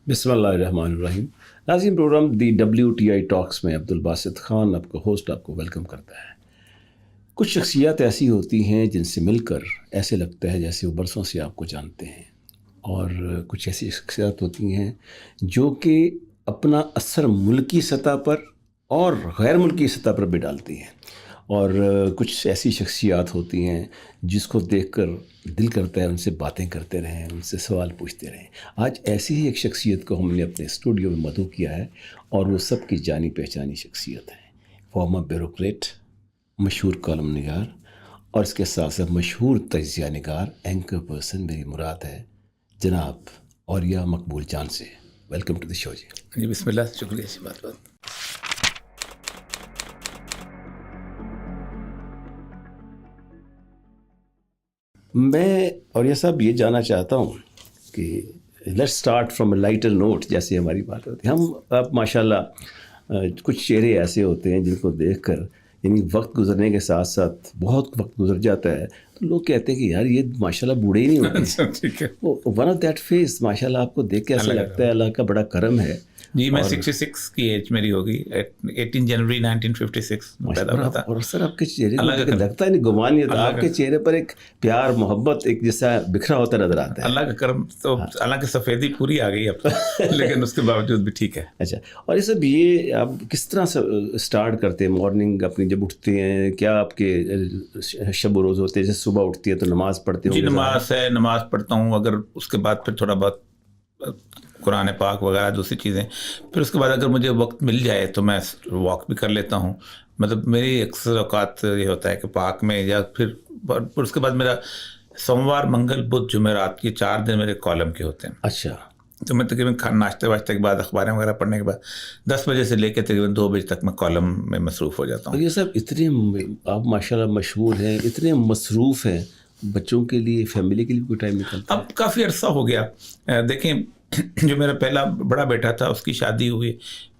بسم اللہ الرحمن الرحیم. ناظرین، پروگرام دی WTI ٹاکس میں عبدالباسط خان آپ کا ہوسٹ آپ کو ویلکم کرتا ہے. کچھ شخصیات ایسی ہوتی ہیں جن سے مل کر ایسے لگتا ہے جیسے وہ برسوں سے آپ کو جانتے ہیں، اور کچھ ایسی شخصیات ہوتی ہیں جو کہ اپنا اثر ملکی سطح پر اور غیر ملکی سطح پر بھی ڈالتی ہیں، اور کچھ ایسی شخصیات ہوتی ہیں جس کو دیکھ کر دل کرتا ہے ان سے باتیں کرتے رہیں، ان سے سوال پوچھتے رہیں. آج ایسی ہی ایک شخصیت کو ہم نے اپنے اسٹوڈیو میں مدعو کیا ہے، اور وہ سب کی جانی پہچانی شخصیت ہے. فارمر بیوروکریٹ، مشہور کالم نگار، اور اس کے ساتھ ساتھ مشہور تجزیہ نگار، اینکر پرسن میری مراد ہے جناب اوریہ مقبول جان سے. ویلکم ٹو دی شو. جی بسم اللہ، شکریہ. بات میں اوریہ صاحب یہ جاننا چاہتا ہوں کہ let's start from a lighter note. جیسے ہماری بات ہوتی ہے، آپ ماشاء اللہ کچھ چہرے ایسے ہوتے ہیں جن کو دیکھ کر یعنی وقت گزرنے کے ساتھ ساتھ بہت وقت گزر جاتا ہے تو لوگ کہتے ہیں کہ یار یہ ماشاء اللہ بوڑھے ہی نہیں ہوتے. ون آف دیٹ فیس ماشاء اللہ آپ کو دیکھ کے ایسا لگتا ہے اللہ کا بڑا کرم ہے. جی میں 66 کی ایج میری ہوگی، 18 جنوری 1956 پیدا ہوا تھا. اور سر آپ کے چہرے کو لگتا ہے نہیں، گمان نہیں ہوتا، آپ کے چہرے پر ایک پیار محبت ایک جیسا بکھرا ہوتا نظر آتا ہے. اللہ کا کرم. تو حالانکہ سفیدی پوری آ گئی اب لیکن اس کے باوجود بھی ٹھیک ہے. اچھا، اور یہ سب یہ آپ کس طرح سے اسٹارٹ کرتے ہیں مارننگ اپنی جب اٹھتے ہیں؟ کیا آپ کے شب و روز ہوتے ہیں؟ جیسے صبح اٹھتی ہے تو نماز پڑھتے ہوں؟ جی نماز ہے، نماز پڑھتا ہوں. اگر اس کے بعد پھر تھوڑا بہت قرآن پاک وغیرہ دوسری چیزیں. پھر اس کے بعد اگر مجھے وقت مل جائے تو میں واک بھی کر لیتا ہوں. مطلب میری اکثر اوقات یہ ہوتا ہے کہ پارک میں، یا پھر اس کے بعد میرا سوموار منگل بدھ جمعرات یہ 4 دن میرے کالم کے ہوتے ہیں. اچھا. تو میں تقریباً ناشتے واشتے کے بعد اخباریں وغیرہ پڑھنے کے بعد 10 بجے سے لے کے تقریباً 2 بجے تک میں کالم میں مصروف ہو جاتا ہوں. اور یہ سب اتنے آپ ماشاء اللہ مشہور ہیں، اتنے مصروف ہیں، بچوں کے لیے فیملی کے لیے کوئی ٹائم نکلتا؟ اب کافی عرصہ ہو گیا. دیکھیں جو میرا پہلا بڑا بیٹا تھا اس کی شادی ہوئی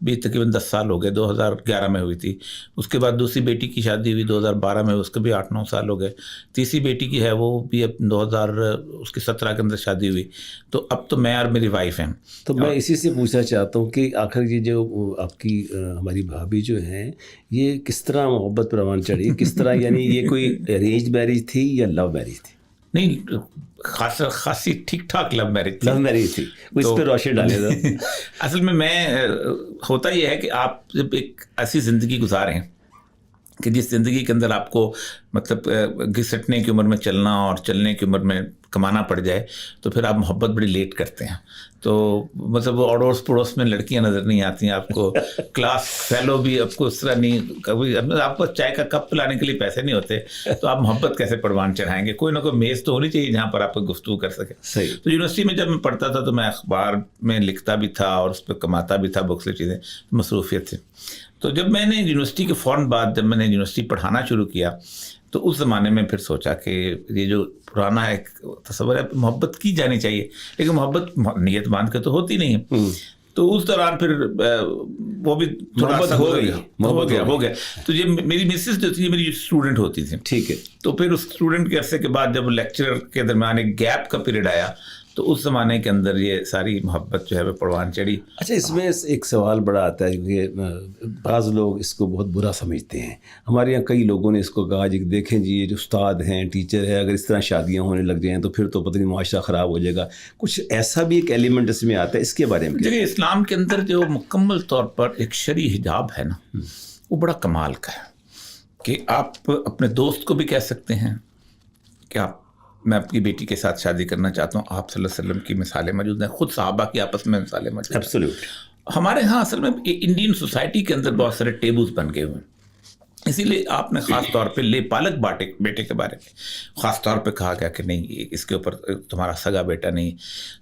بھی تقریباً 10 سال ہو گئے، 2011 میں ہوئی تھی. اس کے بعد دوسری بیٹی کی شادی ہوئی 2012 میں، اس کے بھی 8-9 سال ہو گئے. تیسری بیٹی کی ہے وہ بھی اب 2017 کے اندر شادی ہوئی. تو اب تو میں اور میری وائف ہیں. تو میں اسی سے پوچھنا چاہتا ہوں کہ آخر یہ جو آپ کی ہماری بھابھی جو ہیں یہ کس طرح محبت پر روان چڑھی؟ کس طرح یعنی یہ کوئی ارینج میرج تھی یا لو میرج تھی؟ نہیں، خاصی ٹھیک ٹھاک لو میرج تھی. اس پہ روشنی ڈالے دو. اصل میں ہوتا یہ ہے کہ آپ جب ایک ایسی زندگی گزاریں کہ جس زندگی کے اندر آپ کو مطلب گھسٹنے کی عمر میں چلنا اور چلنے کی عمر میں کمانا پڑ جائے تو پھر آپ محبت بڑی لیٹ کرتے ہیں. تو مطلب وہ اڑوس پڑوس میں لڑکیاں نظر نہیں آتی ہیں آپ کو، کلاس فیلو بھی آپ کو اس طرح نہیں، کبھی آپ کو چائے کا کپ پلانے کے لیے پیسے نہیں ہوتے تو آپ محبت کیسے پروان چڑھائیں گے؟ کوئی نہ کوئی میز تو ہونی چاہیے جہاں پر آپ کو گفتگو کر سکے. صحیح. تو یونیورسٹی میں جب میں پڑھتا تھا تو میں اخبار میں لکھتا بھی تھا اور اس پہ کماتا بھی تھا، بک سے چیزیں، مصروفیت تھی. تو جب میں نے یونیورسٹی کے فوراً بعد جب میں نے یونیورسٹی پڑھانا شروع کیا تو اس زمانے میں پھر سوچا کہ یہ جو پرانا ایک تصور ہے محبت کی جانی چاہیے، لیکن محبت نیت باندھ کے تو ہوتی نہیں ہے. تو اس دوران پھر وہ بھی تھوڑا سا ہو گیا. تو یہ میری مسز جو تھی میری اسٹوڈنٹ ہوتی تھی. ٹھیک ہے. تو پھر اس اسٹوڈنٹ کے عرصے کے بعد جب لیکچرر کے درمیان ایک گیپ کا پیریڈ آیا تو اس زمانے کے اندر یہ ساری محبت جو ہے وہ پروان چڑھی. اچھا، اس میں ایک سوال بڑا آتا ہے کیونکہ بعض لوگ اس کو بہت برا سمجھتے ہیں. ہمارے یہاں کئی لوگوں نے اس کو کہا جی دیکھیں جی یہ جو استاد ہیں، ٹیچر ہے، اگر اس طرح شادیاں ہونے لگ جائیں تو پھر تو پتہ نہیں معاشرہ خراب ہو جائے گا. کچھ ایسا بھی ایک ایلیمنٹ اس میں آتا ہے، اس کے بارے میں دیکھیں اسلام کے اندر جو مکمل طور پر ایک شرعی حجاب ہے نا، وہ بڑا کمال کا ہے کہ آپ اپنے دوست کو بھی کہہ سکتے ہیں کہ میں اپنی بیٹی کے ساتھ شادی کرنا چاہتا ہوں. آپ صلی اللہ علیہ وسلم کی مثالیں موجود ہیں، خود صحابہ کی آپس میں مثالیں موجود ہیں. ایبسلیوٹ. ہمارے ہاں اصل میں انڈین سوسائٹی کے اندر بہت سارے ٹیبوز بن گئے ہوئے ہیں. اسی لیے آپ نے خاص طور پہ لے پالک بیٹے کے بارے میں خاص طور پہ کہا گیا کہ نہیں اس کے اوپر تمہارا سگا بیٹا نہیں.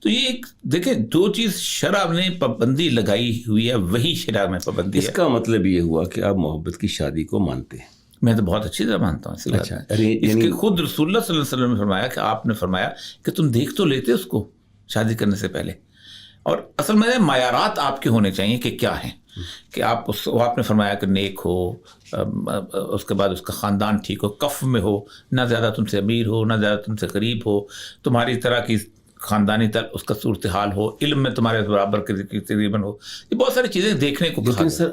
تو یہ ایک دیکھیں دو چیز شرع نے پابندی لگائی ہوئی ہے، وہی شرع میں پابندی ہے. اس کا مطلب یہ ہوا کہ آپ محبت کی شادی کو مانتے ہیں؟ میں تو بہت اچھی طرح مانتا ہوں. اچھا. اس کے خود رسول اللہ صلی اللہ علیہ وسلم نے فرمایا کہ آپ نے فرمایا کہ تم دیکھ تو لیتے اس کو شادی کرنے سے پہلے. اور اصل میں معیارات آپ کے ہونے چاہیے کہ کیا ہیں، کہ آپ نے فرمایا کہ نیک ہو، اس کے بعد اس کا خاندان ٹھیک ہو، کف میں ہو، نہ زیادہ تم سے امیر ہو نہ زیادہ تم سے غریب ہو، تمہاری طرح کی خاندانی تل اس کا صورتحال ہو, علم میں تمہارے برابر کے تقریباً ہو, یہ بہت ساری چیزیں دیکھنے کو. لیکن سر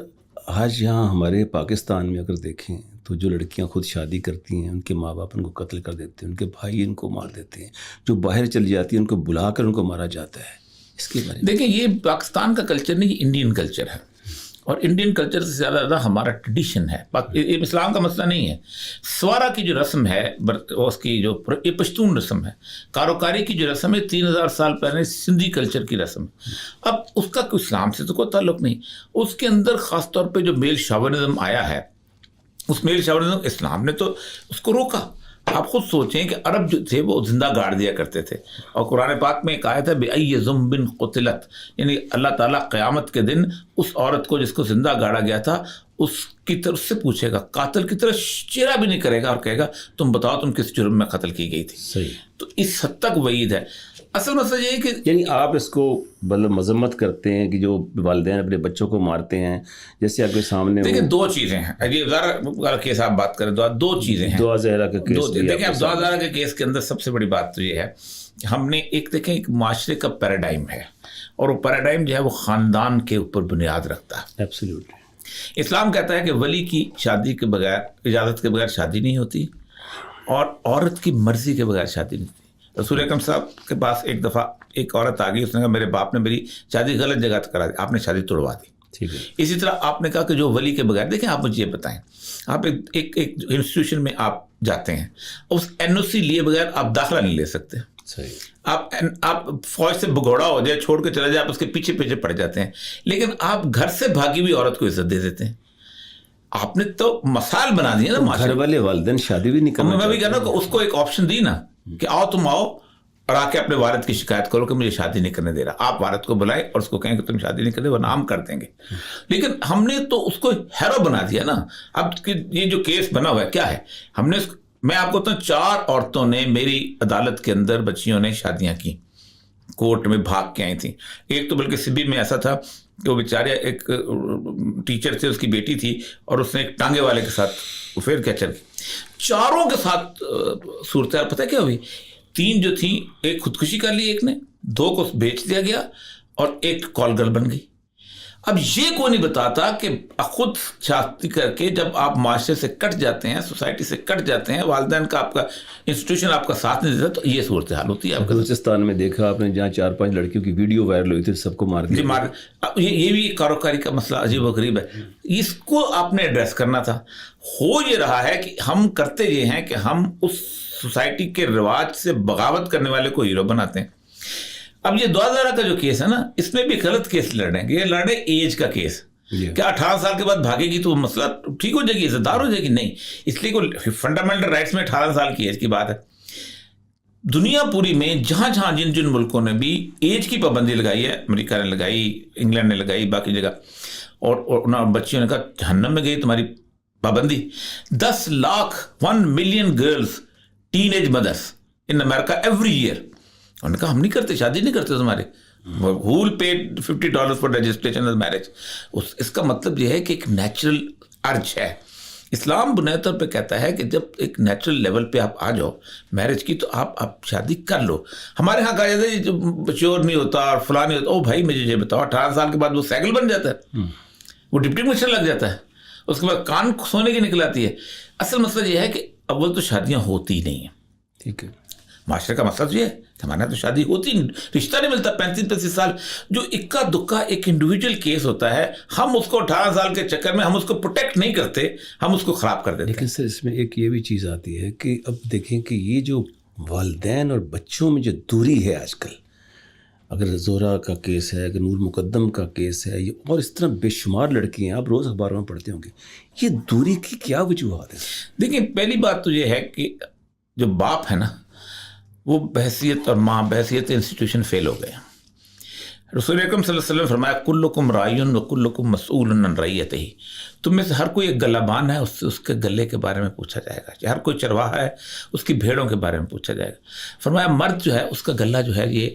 آج یہاں ہمارے پاکستان میں اگر دیکھیں تو جو لڑکیاں خود شادی کرتی ہیں ان کے ماں باپ ان کو قتل کر دیتے ہیں, ان کے بھائی ان کو مار دیتے ہیں, جو باہر چلی جاتی ہیں ان کو بلا کر ان کو مارا جاتا ہے. اس کے بارے میں دیکھیں, یہ پاکستان کا کلچر نہیں, یہ انڈین کلچر ہے, اور انڈین کلچر سے زیادہ ہمارا ٹریڈیشن ہے. یہ اسلام کا مسئلہ نہیں ہے. سوارا کی جو رسم ہے, اس کی جو یہ پشتون رسم ہے, کاروکاری کی جو رسم ہے 3000 سال پہلے سندھی کلچر کی رسم ہے. اب اس کا کوئی اسلام سے تو کوئی تعلق نہیں. اس کے اندر خاص طور پہ جو میل شاونزم آیا ہے, اس میل شاونزم اسلام نے تو اس کو روکا. آپ خود سوچیں کہ عرب جو تھے وہ زندہ گاڑ دیا کرتے تھے, اور قرآن پاک میں ایک آیت ہے بِأَيِّ ذُنبٍ قُتِلَتْ, یعنی اللہ تعالیٰ قیامت کے دن اس عورت کو جس کو زندہ گاڑا گیا تھا اس کی طرف سے پوچھے گا, قاتل کی طرف چہرہ بھی نہیں کرے گا, اور کہے گا تم بتاؤ تم کس جرم میں قتل کی گئی تھی. صحیح. تو اس حد تک وعید ہے. اصل مسئلہ یہ ہے کہ یعنی آپ اس کو مطلب مذمت کرتے ہیں کہ جو والدین اپنے بچوں کو مارتے ہیں, جیسے آپ کے سامنے دیکھیں دو چیزیں ہیں. یہ ذرا کیس آپ بات کریں تو دو چیزیں ہیں. دعا زہرا کا کیس. دیکھیں آپ دعا زہرا کے کیس کے اندر سب سے بڑی بات تو یہ ہے کہ ہم نے دیکھیں ایک معاشرے کا پیراڈائم ہے, اور وہ پیراڈائم جو ہے وہ خاندان کے اوپر بنیاد رکھتا ہے. ایبسلیوٹلی. اسلام کہتا ہے کہ ولی کی شادی کے بغیر, اجازت کے بغیر شادی نہیں ہوتی, اور عورت کی مرضی کے بغیر شادی نہیں ہوتی. رسول اکرم صاحب کے پاس ایک دفعہ ایک عورت آ گئی, اس نے کہا میرے باپ نے میری شادی غلط جگہ کرا دی, آپ نے شادی توڑوا دی. ٹھیک ہے. اسی طرح آپ نے کہا کہ جو ولی کے بغیر, دیکھیں آپ مجھے یہ بتائیں, آپ ایک انسٹیٹیوشن میں آپ جاتے ہیں, اس NOC لیے بغیر آپ داخلہ نہیں لے سکتے. صحیح. آپ فوج سے بگوڑا ہو جائے, چھوڑ کے چلے جائے, آپ اس کے پیچھے پیچھے پڑ جاتے ہیں, لیکن آپ گھر سے بھاگی ہوئی عورت کو عزت دے دیتے ہیں. آپ نے تو مثال بنا دی نا. گھر والے والدین شادی بھی نہیں کرنا. میں بھی کہنا کہ اس کو ایک آپشن دی نا کہ آؤ تم آؤ اور آ کے اپنے والد کی شکایت کرو کہ مجھے شادی نہیں کرنے دے رہا. آپ والد کو بلائیں اور اس کو کہیں کہ تم شادی نہیں کرنے, ورنہ ہم کر دیں گے. لیکن ہم نے تو اس کو ہیرو بنا دیا نا. اب یہ جو کیس بنا ہوا ہے کیا ہے, ہم نے میں آپ کو بتاؤں 4 عورتوں نے میری عدالت کے اندر, بچیوں نے شادیاں کی, کورٹ میں بھاگ کے آئی تھیں. ایک تو بلکہ سبی میں ایسا تھا کہ وہ بیچارے ایک ٹیچر تھے, اس کی بیٹی تھی, اور اس نے ایک ٹانگے والے کے ساتھ پھر کیا چل گئی. چاروں کے ساتھ صورتحال پتہ کیا ہوئی, 3 جو تھیں ایک خودکشی کر لی, ایک نے 2 کو بیچ دیا گیا, اور ایک کال گرل بن گئی. اب یہ کوئی نہیں بتاتا کہ خود شادی کر کے جب آپ معاشرے سے کٹ جاتے ہیں, سوسائٹی سے کٹ جاتے ہیں, والدین کا آپ کا انسٹیٹیوشن آپ کا ساتھ نہیں دیتا, تو یہ صورتحال ہوتی ہے. بلوچستان میں دیکھا آپ نے جہاں 4-5 لڑکیوں کی ویڈیو وائرل ہوئی تھی, سب کو مار دیا. یہ بھی کاروکاری کا مسئلہ عجیب و غریب ہے. اس کو آپ نے ایڈریس کرنا تھا. ہو یہ رہا ہے کہ ہم کرتے یہ ہیں کہ ہم اس سوسائٹی کے رواج سے بغاوت کرنے والے کو ہیرو بناتے ہیں. اب یہ 2000 کا جو کیس ہے نا, اس میں بھی غلط کیس لڑ رہے ہیں. یہ لڑ رہے ایج کا کیس, کیا 18 سال کے بعد بھاگے گی تو وہ مسئلہ ٹھیک ہو جائے گی, عزت دار ہو جائے گی؟ نہیں. اس لیے کوئی فنڈامنٹل رائٹس میں 18 سال کی ایج کی بات ہے. دنیا پوری میں جہاں جہاں جن ملکوں نے بھی ایج کی پابندی لگائی ہے, امریکہ نے لگائی, انگلینڈ نے لگائی, باقی جگہ, اور بچیوں نے کہا جہنم میں گئی تمہاری پابندی. 10 lakh 1 million girls teenage mothers in America every year. انہوں نے کہا ہم نہیں کرتے, شادی نہیں کرتے تمہارے. who will pay $50 for registration as marriage. اس کا مطلب یہ ہے کہ ایک نیچرل ارج ہے. اسلام بنیاد طور پہ کہتا ہے کہ جب ایک نیچرل لیول پہ آپ آ جاؤ میرج کی, تو آپ شادی کر لو. ہمارے ہاں کہا جاتا ہے جو مچور نہیں ہوتا اور فلاں نہیں ہوتا, او بھائی مجھے یہ بتاؤ 18 سال کے بعد وہ سائیکل بن جاتا ہے, وہ ڈپٹی کمشنر لگ جاتا ہے, اس کے بعد کان سونے کی نکل آتی ہے. اصل مسئلہ یہ ہے کہ اول تو شادیاں ہوتی نہیں ہیں. ٹھیک ہے, معاشرے کا مسئلہ تو یہ ہے کہ ہمارے یہاں تو شادی ہوتی نہیں, رشتہ نہیں ملتا. 35 سال جو اکا دکا ایک انڈیویجول کیس ہوتا ہے, ہم اس کو 18 سال کے چکر میں ہم اس کو پروٹیکٹ نہیں کرتے, ہم اس کو خراب کر دیتے. لیکن سر اس میں ایک یہ بھی چیز آتی ہے کہ اب دیکھیں کہ یہ جو والدین اور بچوں میں جو دوری ہے آج کل, اگر زہرا کا کیس ہے, اگر نور مقدم کا کیس ہے, اور اس طرح بے شمار لڑکیاں آپ روز اخباروں میں پڑھتے ہوں گے, یہ دوری کی کیا وجوہات ہیں؟ دیکھیں پہلی بات تو یہ ہے کہ جو باپ ہے نا, وہ بحثیت اور ماں بحثیت انسٹیٹیوشن فیل ہو گئے. رسول اکرم صلی اللہ علیہ وسلم فرمایا کلکم راعین وکلکم مسئول عن رعیتہ. تم میں سے ہر کوئی ایک گلہ بان ہے, اس سے اس کے گلے کے بارے میں پوچھا جائے گا. ہر کوئی چرواہا ہے, اس کی بھیڑوں کے بارے میں پوچھا جائے گا. فرمایا مرد جو ہے اس کا گلہ جو ہے یہ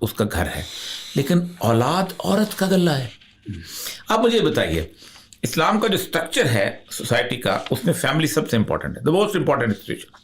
اس کا گھر ہے, لیکن اولاد عورت کا گلہ ہے. آپ مجھے بتائیے, اسلام کا جو اسٹرکچر ہے سوسائٹی کا, اس میں فیملی سب سے امپورٹنٹ ہے, the most important institution.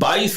22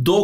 2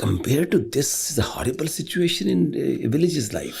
Compared to this horrible situation in villages life.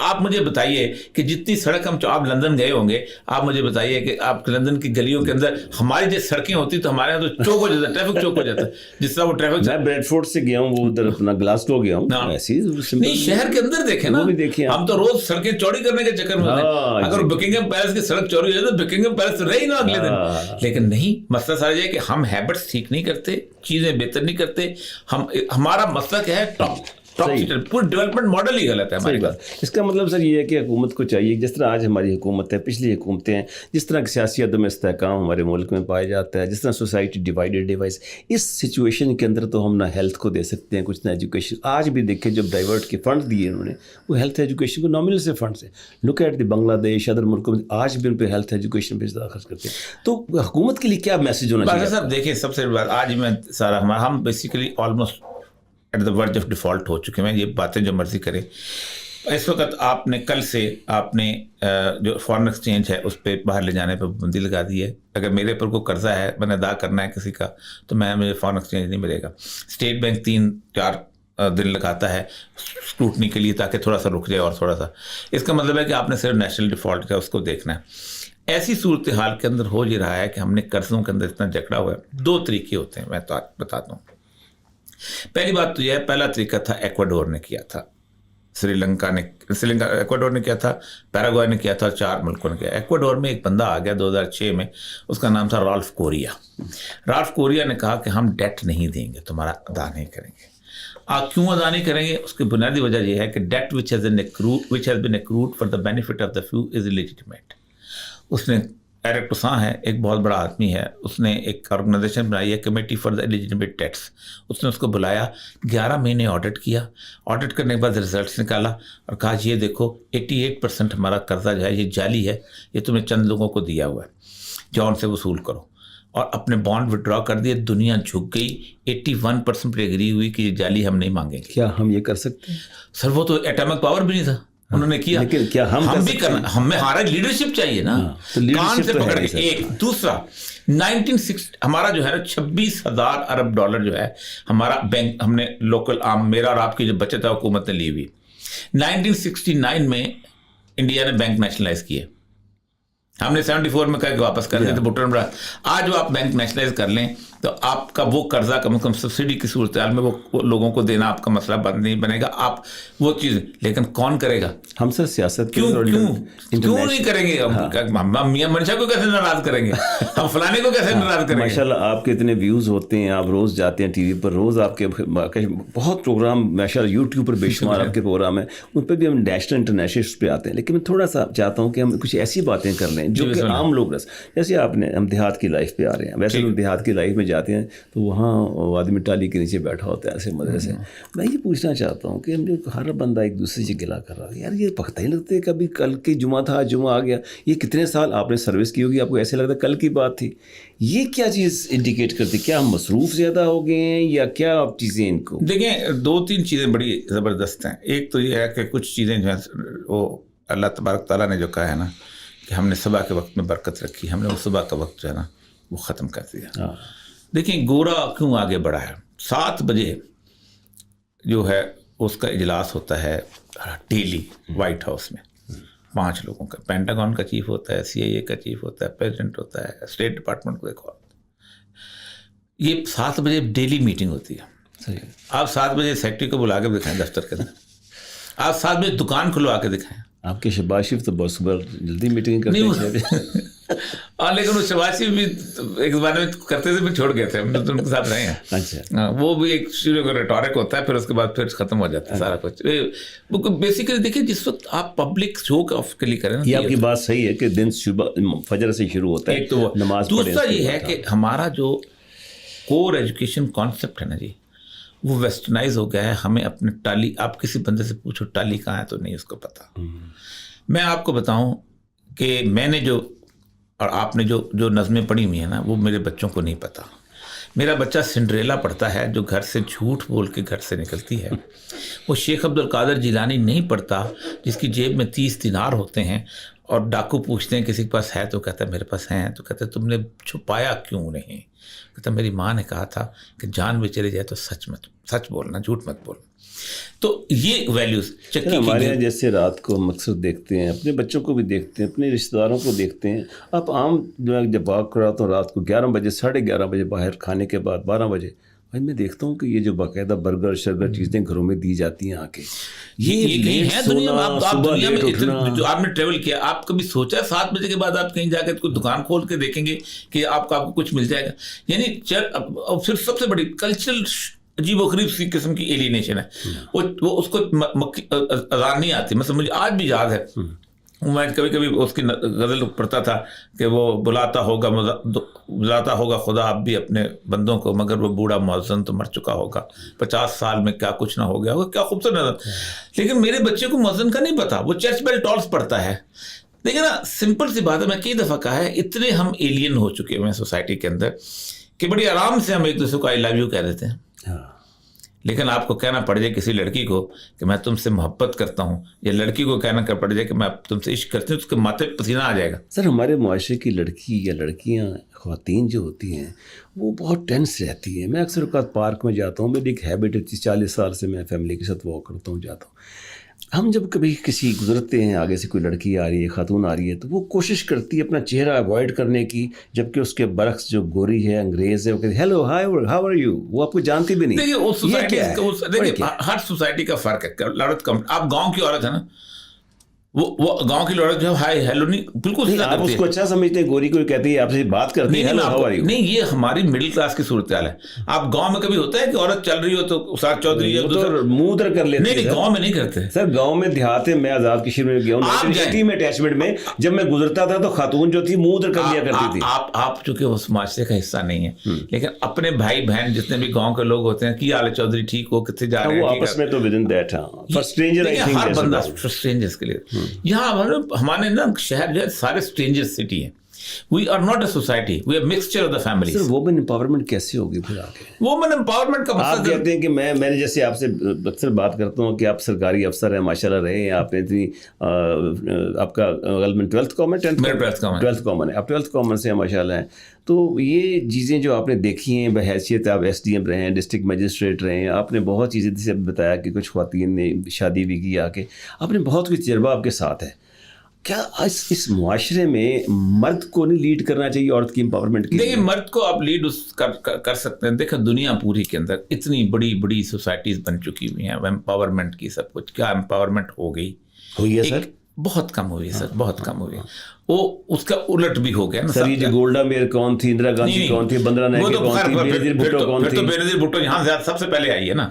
آپ مجھے بتائیے کہ جتنی سڑک آپ لندن گئے ہوں گے, آپ مجھے بتائیے کہ آپ لندن کی گلیوں کے اندر ہماری جو سڑکیں ہوتی تو ہمارے یہاں تو چوک ہو جاتا ہے, ٹریفک چوک ہو جاتا ہے, جس طرح وہ ٹریفک. میں بریڈ فورٹ سے گیا ہوں, وہ ادھر اپنا گلاسگو گیا ہوں, ایسی نہیں شہر کے اندر دیکھیں نا, ہم تو روز سڑکیں چوڑی کرنے کے چکر میں ہوتے ہیں. اگر بکنگم پیلس کی سڑک چوری ہو جائے تو بکنگم پیلس تو رہی نا اگلے دن. لیکن نہیں, مسئلہ سارا یہ کہ ہم ہیبٹس ٹھیک نہیں کرتے, چیزیں بہتر نہیں کرتے. ہمارا مسئلہ کیا ہے, پورا ڈیولپمنٹ ماڈل ہی غلط ہے ہماری بات. اس کا مطلب سر یہ ہے کہ حکومت کو چاہیے, جس طرح آج ہماری حکومت ہے, پچھلی حکومتیں ہیں, جس طرح سیاسی عدم استحکام ہمارے ملک میں پایا جاتا ہے, جس طرح سوسائٹی ڈیوائڈیڈ ڈیوائس, اس سچویشن کے اندر تو ہم نہ ہیلتھ کو دے سکتے ہیں کچھ, نہ ایجوکیشن. آج بھی دیکھیں جب ڈائیورٹ کے فنڈ دیے انہوں نے, وہ ہیلتھ ایجوکیشن کو نامنل سے فنڈس ہیں. لک ایٹ دی بنگلہ دیش, ادر ملکوں میں آج بھی ان پہ ہیلتھ ایجوکیشن پہ زیادہ خرچ کرتے ہیں. تو حکومت کے لیے کیا میسج ہونا چاہیے صاحب؟ دیکھیں سب سے بات آج میں سارا ہم basically almost at the verge of default ہو چکے ہیں. یہ باتیں جو مرضی کریں, اس وقت آپ نے کل سے آپ نے جو فارن ایکسچینج ہے اس پہ باہر لے جانے پہ پابندی لگا دی ہے. اگر میرے پر کوئی قرضہ ہے, میں نے ادا کرنا ہے کسی کا, تو مجھے فارن ایکسچینج نہیں ملے گا. اسٹیٹ بینک 3-4 دن لگاتا ہے اسکروٹنی کے لیے تاکہ تھوڑا سا رک جائے اور تھوڑا سا. اس کا مطلب ہے کہ آپ نے صرف نیشنل ڈیفالٹ کا اس کو دیکھنا ہے. ایسی صورتحال کے اندر ہو یہ رہا ہے کہ ہم نے قرضوں کے اندر اتنا جکڑا ہوا ہے. 2 طریقے ہوتے ہیں, میں تو بتاتا ہوں. پہلی بات تو یہ ہے, پہلا طریقہ تھا ایکواڈور نے کیا تھا, ایکواڈور نے کیا تھا, پیراگوئے نے کیا تھا, 4 ملکوں نے کیا. ایکواڈور میں ایک بندہ آ گیا 2006 میں, اس کا نام تھا رالف کوریا. رالف کوریا نے کہا کہ ہم ڈیٹ نہیں دیں گے, تمہارا ادا نہیں کریں گے. کیوں ادا نہیں کریں گے؟ اس کی بنیادی وجہ یہ ہے کہ that which has been accrued for the benefit of the few is legitimate. اس نے ایرک ٹوساں ہے, ایک بہت بڑا آدمی ہے, اس نے ایک آرگنائزیشن بنائی ہے, کمیٹی فار دا ایلیجیٹمیٹ ٹیکس. اس نے اس کو بلایا, 11 مہینے آڈٹ کیا. آڈٹ کرنے کے بعد رزلٹس نکالا اور کہا یہ دیکھو 88% ہمارا قرضہ جو ہے یہ جعلی ہے, یہ تم نے چند لوگوں کو دیا ہوا ہے, جاؤ ان سے وصول کرو. اور اپنے بانڈ وڈرا کر دیے. دنیا جھک گئی, 81% پہ ایگری ہوئی کہ یہ جعلی ہم نہیں مانگیں گے. کیا ہم یہ کر سکتے ہیں؟ سر وہ تو ایٹمک پاور بھی نہیں تھا, انہوں نے کیا. لیکن کیا ہم بھی کرنا, ہمارا لیڈرشپ چاہیے نا, کان سے پکڑ کے. ایک دوسرا 1960 ہمارا جو ہے نا 26,000 ارب ڈالر جو ہے ہمارا بینک, ہم نے لوکل عام, میرا اور آپ کی جو بچت ہے حکومت نے لی ہوئی. 1969 میں انڈیا نے بینک نیشنلائز کیے. ہم نے 74 میں کہا کہ واپس کر دیں, تو بٹن بڑا. آج وہ آپ بینک نیشنلائز کر لیں تو آپ کا وہ قرضہ کم از کم سبسڈی کی صورتحال میں وہ لوگوں کو دینا آپ کا مسئلہ بند نہیں بنے گا. آپ وہ چیز, لیکن کون کرے گا؟ ہم سر سیاست کیوں نہیں کریں گے؟ ہم میاں منشا کو کیسے ناراض کریں گے؟ ہم فلانے کو کیسے ناراض کریں گے؟ ماشاءاللہ آپ کے اتنے ویوز ہوتے ہیں, آپ روز جاتے ہیں ٹی وی پر, روز آپ کے بہت پروگرام ماشاءاللہ یوٹیوب پر بے شمار آپ کے پروگرام ہیں, ان پہ بھی ہم نیشنل انٹرنیشنل پہ آتے ہیں. لیکن میں تھوڑا سا چاہتا ہوں کہ ہم کچھ ایسی باتیں کر لیں جو کہ عام لوگ جیسے آپ نے, ہم دیہات کی لائف پہ آ رہے ہیں. ویسے ہم دیہات کی لائف میں جاتے ہیں تو وہاں آدمی ٹالی کے نیچے بیٹھا ہوتا ہے ایسے مزے سے. میں یہ پوچھنا چاہتا ہوں کہ ہم جو ہر بندہ ایک دوسرے سے گلا کر رہا ہے, یار یہ پتہ ہی لگتا ہے کبھی کل کی جمعہ تھا, جمعہ آ گیا. یہ کتنے سال آپ نے سروس کی ہوگی, آپ کو ایسے لگتا ہے کل کی بات تھی. یہ کیا چیز انڈیکیٹ کرتی, کیا ہم مصروف زیادہ ہو گئے ہیں یا کیا آپ چیزیں ان کو؟ دیکھیں 2-3 چیزیں بڑی زبردست ہیں. ایک تو یہ ہے کہ کچھ چیزیں جو ہیں وہ اللہ تبارک تعالیٰ نے جو کہا ہے نا کہ ہم نے صبح کے وقت میں برکت رکھی, ہم نے وہ صبح کا وقت جو ہے نا وہ ختم کر دیا. دیکھیں گورا کیوں آگے بڑھا ہے. 7 بجے جو ہے اس کا اجلاس ہوتا ہے ڈیلی وائٹ ہاؤس میں, 5 لوگوں کا. پینٹاگون کا چیف ہوتا ہے, CIA کا چیف ہوتا ہے, پریزیڈنٹ ہوتا ہے, اسٹیٹ ڈپارٹمنٹ کو ایک اور. یہ 7 بجے ڈیلی میٹنگ ہوتی ہے. آپ 7 بجے سیکٹری کو بلا کے دکھائیں دفتر کے اندر, آپ 7 بجے دکان کھلوا کے دکھائیں. آپ کے شہباز شریف تو بہت صبح جلدی میٹنگ کرتے ہیں. لیکن وہ شہباز شریف بھی ایک زمانے میں کرتے تھے, پھر چھوڑ گئے تھے, ہم تو ان کے ساتھ رہے ہیں. اچھا, وہ بھی ایک شروع کا ریٹورک ہوتا ہے, پھر اس کے بعد پھر ختم ہو جاتا ہے سارا کچھ. بیسیکلی دیکھیں جس وقت آپ پبلک شو آف کے لیے کریں, یہ آپ کی بات صحیح ہے کہ دن صبح فجر سے شروع ہوتا ہے, ایک تو نماز. دوسرا یہ ہے کہ ہمارا جو کور ایجوکیشن کانسیپٹ ہے نا جی, وہ ویسٹرنائز ہو گیا ہے. ہمیں اپنے ٹالی, آپ کسی بندے سے پوچھو ٹالی کہاں ہے تو نہیں اس کو پتا. میں آپ کو بتاؤں کہ میں نے جو اور آپ نے جو نظمیں پڑھی ہوئی ہیں نا, وہ میرے بچوں کو نہیں پتا. میرا بچہ سنڈریلا پڑھتا ہے جو گھر سے جھوٹ بول کے گھر سے نکلتی ہے. وہ شیخ عبد القادر جیلانی نہیں پڑھتا جس کی جیب میں 30 دینار ہوتے ہیں, اور ڈاکو پوچھتے ہیں کسی کے پاس ہے تو کہتا ہے میرے پاس ہیں, تو کہتے ہیں تم نے چھپایا کیوں نہیں؟ کہتا میری ماں نے کہا تھا کہ جان بھی چلے جائے تو سچ بولنا, جھوٹ مت بولنا. تو یہ ویلیوز ہمارے یہاں جیسے رات کو ہم اکثر دیکھتے ہیں، اپنے بچوں کو بھی دیکھتے ہیں، اپنے رشتہ داروں کو دیکھتے ہیں. آپ عام جو ہے جب واک کراتا ہوں رات کو 11 بجے 11:30 بجے باہر کھانے کے بعد 12 بجے میں دیکھتا ہوں کہ یہ جو باقاعدہ برگر شرگر چیزیں گھروں میں دی جاتی ہیں آ کے، یہ کہیں ہے دنیا میں. آپ دنیا میں جو آپ نے ٹریول کیا، آپ کبھی سوچا 7 بجے کے بعد آپ کہیں جا کے کوئی دکان کھول کے دیکھیں گے کہ آپ کو کچھ مل جائے گا؟ یعنی پھر سب سے بڑی کلچرل عجیب و غریب سی قسم کی ایلینیشن ہے. وہ اس کو اذان نہیں آتی. مثلا مجھے آج بھی یاد ہے، میں کبھی کبھی اس کی غزل پڑھتا تھا کہ وہ بلاتا ہوگا خدا اب بھی اپنے بندوں کو، مگر وہ بوڑھا مؤذن تو مر چکا ہوگا، 50 سال میں کیا کچھ نہ ہو گیا ہوگا. کیا خوبصورت نظر. لیکن میرے بچے کو مؤذن کا نہیں پتا، وہ چرچ بیل ٹولز پڑھتا ہے. لیکن نا سمپل سی بات ہے، میں کئی دفعہ کہا ہے، اتنے ہم ایلین ہو چکے ہوئے ہیں سوسائٹی کے اندر کہ بڑی آرام سے ہم ایک دوسرے کو آئی لو یو کہہ دیتے ہیں. لیکن آپ کو کہنا پڑ جائے کسی لڑکی کو کہ میں تم سے محبت کرتا ہوں، یا لڑکی کو کہنا پڑ جائے کہ میں تم سے عشق کرتی ہوں، اس کے ماتھے پسینہ آ جائے گا. سر ہمارے معاشرے کی لڑکی یا لڑکیاں خواتین جو ہوتی ہیں وہ بہت ٹینس رہتی ہیں. میں اکثر اوقات پارک میں جاتا ہوں، میری ایک ہیبٹ ہے، 40 سال سے میں فیملی کے ساتھ واک کرتا ہوں، جاتا ہوں. ہم جب کبھی کسی گزرتے ہیں، آگے سے کوئی لڑکی آ رہی ہے، خاتون آ رہی ہے، تو وہ کوشش کرتی ہے اپنا چہرہ اوائڈ کرنے کی، جبکہ اس کے برعکس جو گوری ہے، انگریز ہے، وہ کہتی ہے ہیلو ہاؤ آر یو. وہ آپ کو جانتی بھی نہیں. دیکھیے ہر سوسائٹی کا فرق ہے. عورت کم، آپ گاؤں کی عورت ہے نا، وہ گاؤں کی عورت جو ہائی ہیلو نہیں، بالکل آپ اس کو اچھا سمجھتے ہیں. گوری کو کہتی ہے، آپ سے بات کرتی ہے ہیلو ہاؤ آر یو. نہیں، یہ ہماری مڈل کلاس کی صورتحال ہے. آپ گاؤں میں کبھی ہوتا ہے کہ عورت چل رہی ہو تو استاد چودھری منہ ادھر کر لیتے ہیں. نہیں، گاؤں میں نہیں کرتے سر. گاؤں میں دیہات میں آزاد کشمیر میں گیا ہوں، سٹی میں اٹیچمنٹ میں جب میں گزرتا تھا تو خاتون جو تھی منہ ادھر کر لیا کرتی تھی. آپ چونکہ اس معاشرے کا حصہ نہیں ہے، لیکن اپنے بھائی بہن جتنے بھی گاؤں کے لوگ ہوتے ہیں، کی حال ہے چودھری، ٹھیک ہو، کتنے جا رہے ہیں، وہ آپس میں تو within that. For stranger I think ہر بندہ اسٹرینجرز کے لیے. یہاں ہمارے نا شہر جو ہے سارے اسٹرینجر سٹی ہیں. We are not a society. We are a mixture of the families. Sir women empowerment کیسے ہوگی پھر آگے؟ وومن امپاورمنٹ کا آپ کہتے ہیں کہ میں نے جیسے آپ سے اکثر بات کرتا ہوں کہ آپ سرکاری افسر ہیں، ماشاءاللہ رہے ہیں آپ نے اتنی، آپ کا غالباً 12th کامن ہے، آپ 12th کامن سے ماشاءاللہ ہیں. تو یہ چیزیں جو آپ نے دیکھی ہیں بحیثیت آپ SDM رہے ہیں، ڈسٹرکٹ مجسٹریٹ رہے ہیں، آپ نے بہت چیزیں جیسے بتایا کہ کچھ خواتین نے شادی بھی کی آ کے، آپ نے بہت کچھ تجربہ آپ کے ساتھ ہے. کیا اس معاشرے میں مرد کو نہیں لیڈ کرنا چاہیے عورت کی امپاورمنٹ کی؟ دیکھیں مرد کو آپ لیڈ کر سکتے ہیں. دیکھیں دنیا پوری کے اندر اتنی بڑی بڑی سوسائٹیز بن چکی ہوئی ہیں امپاورمنٹ کی. سب کچھ کیا امپاورمنٹ ہوئی ہے سر؟ بہت کم ہوئی ہے سر، بہت کم ہوئی ہے. وہ اس کا الٹ بھی ہو گیا نا سر. یہ جو گولڈا میئر کون تھی، اندرا گاندھی کون تھی، بندرا نائک کون تھی، بینظیر بھٹو کون تھی؟ بینظیر بھٹو یہاں سب سے پہلے آئی ہے نا.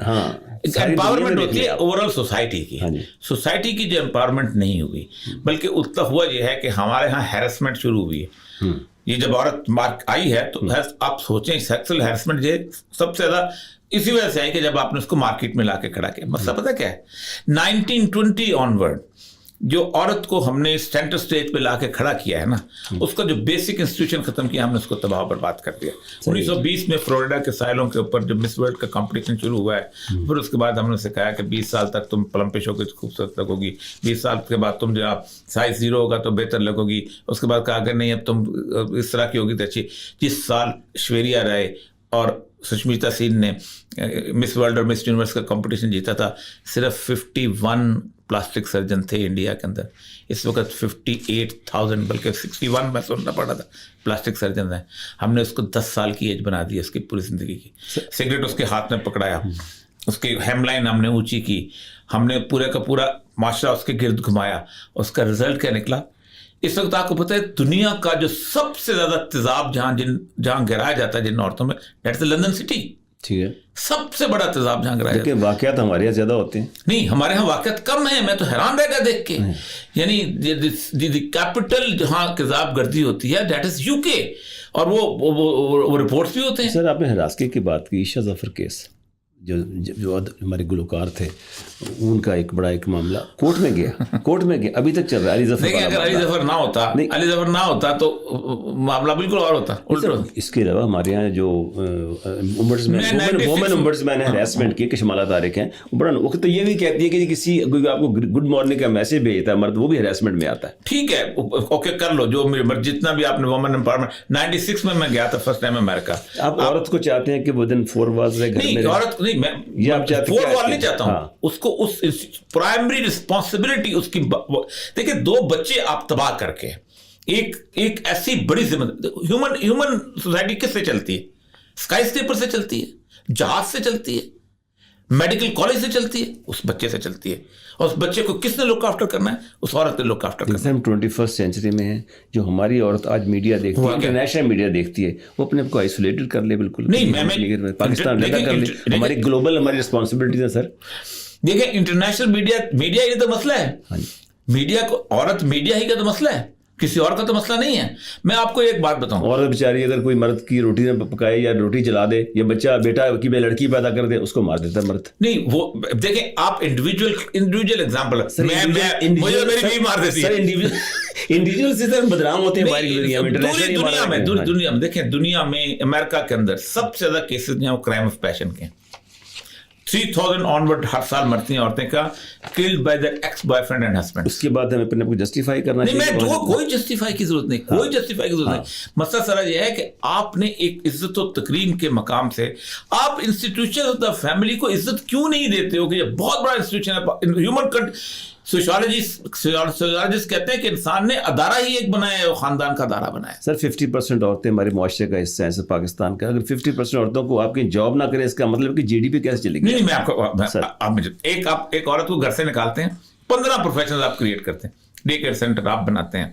امپاورمنٹ ہوتی ہے اوور آل سوسائٹی کی. سوسائٹی کی جو امپاورمنٹ نہیں ہوئی، بلکہ الٹا ہوا یہ ہے کہ ہمارے ہاں ہیرسمنٹ شروع ہوئی ہے. یہ جب عورت آئی ہے تو آپ سوچیں سیکسل ہیرسمنٹ یہ سب سے زیادہ اسی وجہ سے آئی کہ جب آپ نے اس کو مارکیٹ میں لا کے کھڑا کیا. مسئلہ پتہ کیا ہے؟ 1920 آنورڈ جو عورت کو ہم نے سینٹر سٹیج پہ لا کے کھڑا کیا ہے نا، اس کا جو بیسک انسٹیٹیوشن ختم کیا ہم نے، اس کو تباہ و برباد کر دیا. 1920 میں فلوریڈا کے ساحلوں کے اوپر جب مس ورلڈ کا کمپٹیشن شروع ہوا ہے، پھر اس کے بعد ہم نے سکھایا کہ 20 سال تک تم پلمپش ہو کے خوبصورت لگو گی، 20 سال کے بعد تم جو سائز 0 ہوگا تو بہتر لگو گی. اس کے بعد کہا اگر نہیں اب تم اس طرح کی ہوگی تو اچھی. جس سال ایشوریا رائے اور سشمیتا سین نے مس ورلڈ اور مس یونیورس کا کمپٹیشن جیتا تھا، صرف 51 پلاسٹک سرجن تھے انڈیا کے اندر. اس وقت 58,000 بلکہ 61 میں سننا پڑا تھا پلاسٹک سرجن ہیں. ہم نے اس کو 10 سال کی ایج بنا دی اس کی پوری زندگی کی. سگریٹ اس کے ہاتھ میں پکڑایا، اس کی ہیم لائن ہم نے اونچی کی، ہم نے پورے کا پورا معاشرہ اس کے گرد گھمایا. اس کا رزلٹ کیا نکلا؟ اس وقت آپ کو پتہ ہے دنیا کا جو سب سے زیادہ تیزاب جہاں گرایا جاتا ہے جن عورتوں میں، دیٹس لندن سٹی. ٹھیک ہے، سب سے بڑا تیزاب جہاں گرایا جاتا ہے. واقعات ہمارے یہاں زیادہ ہوتے ہیں. نہیں، ہمارے یہاں واقعات کم ہیں. میں تو حیران رہ گیا دیکھ کے. یعنی کیپٹل جہاں تیزاب گردی ہوتی ہے دیٹ از UK، اور وہ رپورٹس بھی ہوتے ہیں. سر آپ نے ہراسکی کی بات کی، عائشہ ظفر کیس جو ہمارے گلوکار تھے ان کا ایک بڑا ایک معاملہ کورٹ میں گیا ابھی تک چل رہا ہے. علی ظفر دیکھیں اگر علی ظفر نہ ہوتا تو معاملہ بالکل اور ہوتا. اس کے علاوہ ہمارے یہاں جو وومن امبڈسمین ہراسمنٹ کی کشمالہ طارق ہیں, بڑا وقت تو یہ بھی کہتی ہے کہ کسی آپ کو گڈ مارننگ کا میسج بھیجتا ہے مرد, وہ بھی ہراسمنٹ میں آتا ہے. ٹھیک ہے اوکے کر لو جو جتنا بھی آپ نے وومن امپاورمنٹ. 96 میں گیا تھا فرسٹ ٹائم امریکہ. آپ عورت کو چاہتے ہیں کہ وہ دن 4 walls رہے گھر میں؟ عورت نہیں, میں 4 wall نہیں چاہتا ہوں. اس کو اس پرائمری رسپانسبلٹی اس کی. دیکھیں 2 بچے آپ تباہ کر کے ایک ایسی بڑی ذمہ ہیومن سوسائٹی کس سے چلتی ہے؟ اسکائی اسکریپر سے چلتی ہے, جہاز سے چلتی ہے, میڈیکل کالج سے چلتی ہے, اس بچے سے چلتی ہے. اور اس بچے کو کس نے لک آفٹر کرنا ہے؟ اس عورت نے لک آفٹر کرنا ہے. ہم 21st سینچری میں ہیں. جو ہماری عورت آج میڈیا دیکھتی ہے, انٹرنیشنل میڈیا دیکھتی ہے, وہ اپنے آپ کو آئسولیٹڈ کر لے. بالکل نہیں, پاکستان علیحدہ کر لے. ہماری گلوبل ہماری رسپانسبلٹیز ہیں سر. دیکھیں انٹرنیشنل میڈیا یہ تو مسئلہ ہے. میڈیا کو عورت میڈیا ہی کا تو مسئلہ ہے, کسی اور کا تو مسئلہ نہیں ہے. میں آپ کو ایک بات بتاؤں, عورت بیچاری اگر کوئی مرد کی روٹی نہ پکائے یا روٹی جلا دے یا بیٹا کی لڑکی پیدا کر دے, اس کو مار دیتا ہے مرد. نہیں وہ دیکھیں آپ انڈیویجول ایگزامپل میری بھی مار دیتی ہے. انڈیویجول سے بدنام ہوتے ہیں دنیا میں. دیکھیں دنیا میں امریکہ کے اندر سب سے زیادہ کیسز جو ہیں وہ کرائم آف پیشن کے. 3000 آنورڈ ہر سال مرتی ہیں عورتیں کا killed by their ex boyfriend and husband. اس کے بعد ہمیں اپنے کو جسٹیفائی کرنا چاہیے. نہیں, میں کوئی جسٹیفائی کی ضرورت نہیں, کوئی جسٹیفائی کی ضرورت نہیں. مسئلہ سارا یہ ہے کہ آپ نے ایک عزت و تکریم کے مقام سے آپ انسٹیٹیوشن آف دا فیملی کو عزت کیوں نہیں دیتے ہو کہ یہ بہت بڑا انسٹیٹیوشن ہے. ہیومن سوشیولوجسٹ کہتے ہیں کہ انسان نے ادارہ ہی ایک بنایا ہے, وہ خاندان کا ادارہ بنایا ہے. سر 50% عورتیں ہمارے معاشرے کا حصہ ہیں سر پاکستان کا. اگر 50% عورتوں کو آپ کی جاب نہ کریں, اس کا مطلب کہ GDP کیسے چلے گی؟ نہیں, میں آپ کو ایک عورت کو گھر سے نکالتے ہیں, 15 پروفیشنل آپ کریٹ کرتے ہیں. ڈے کیئر سینٹر آپ بناتے ہیں,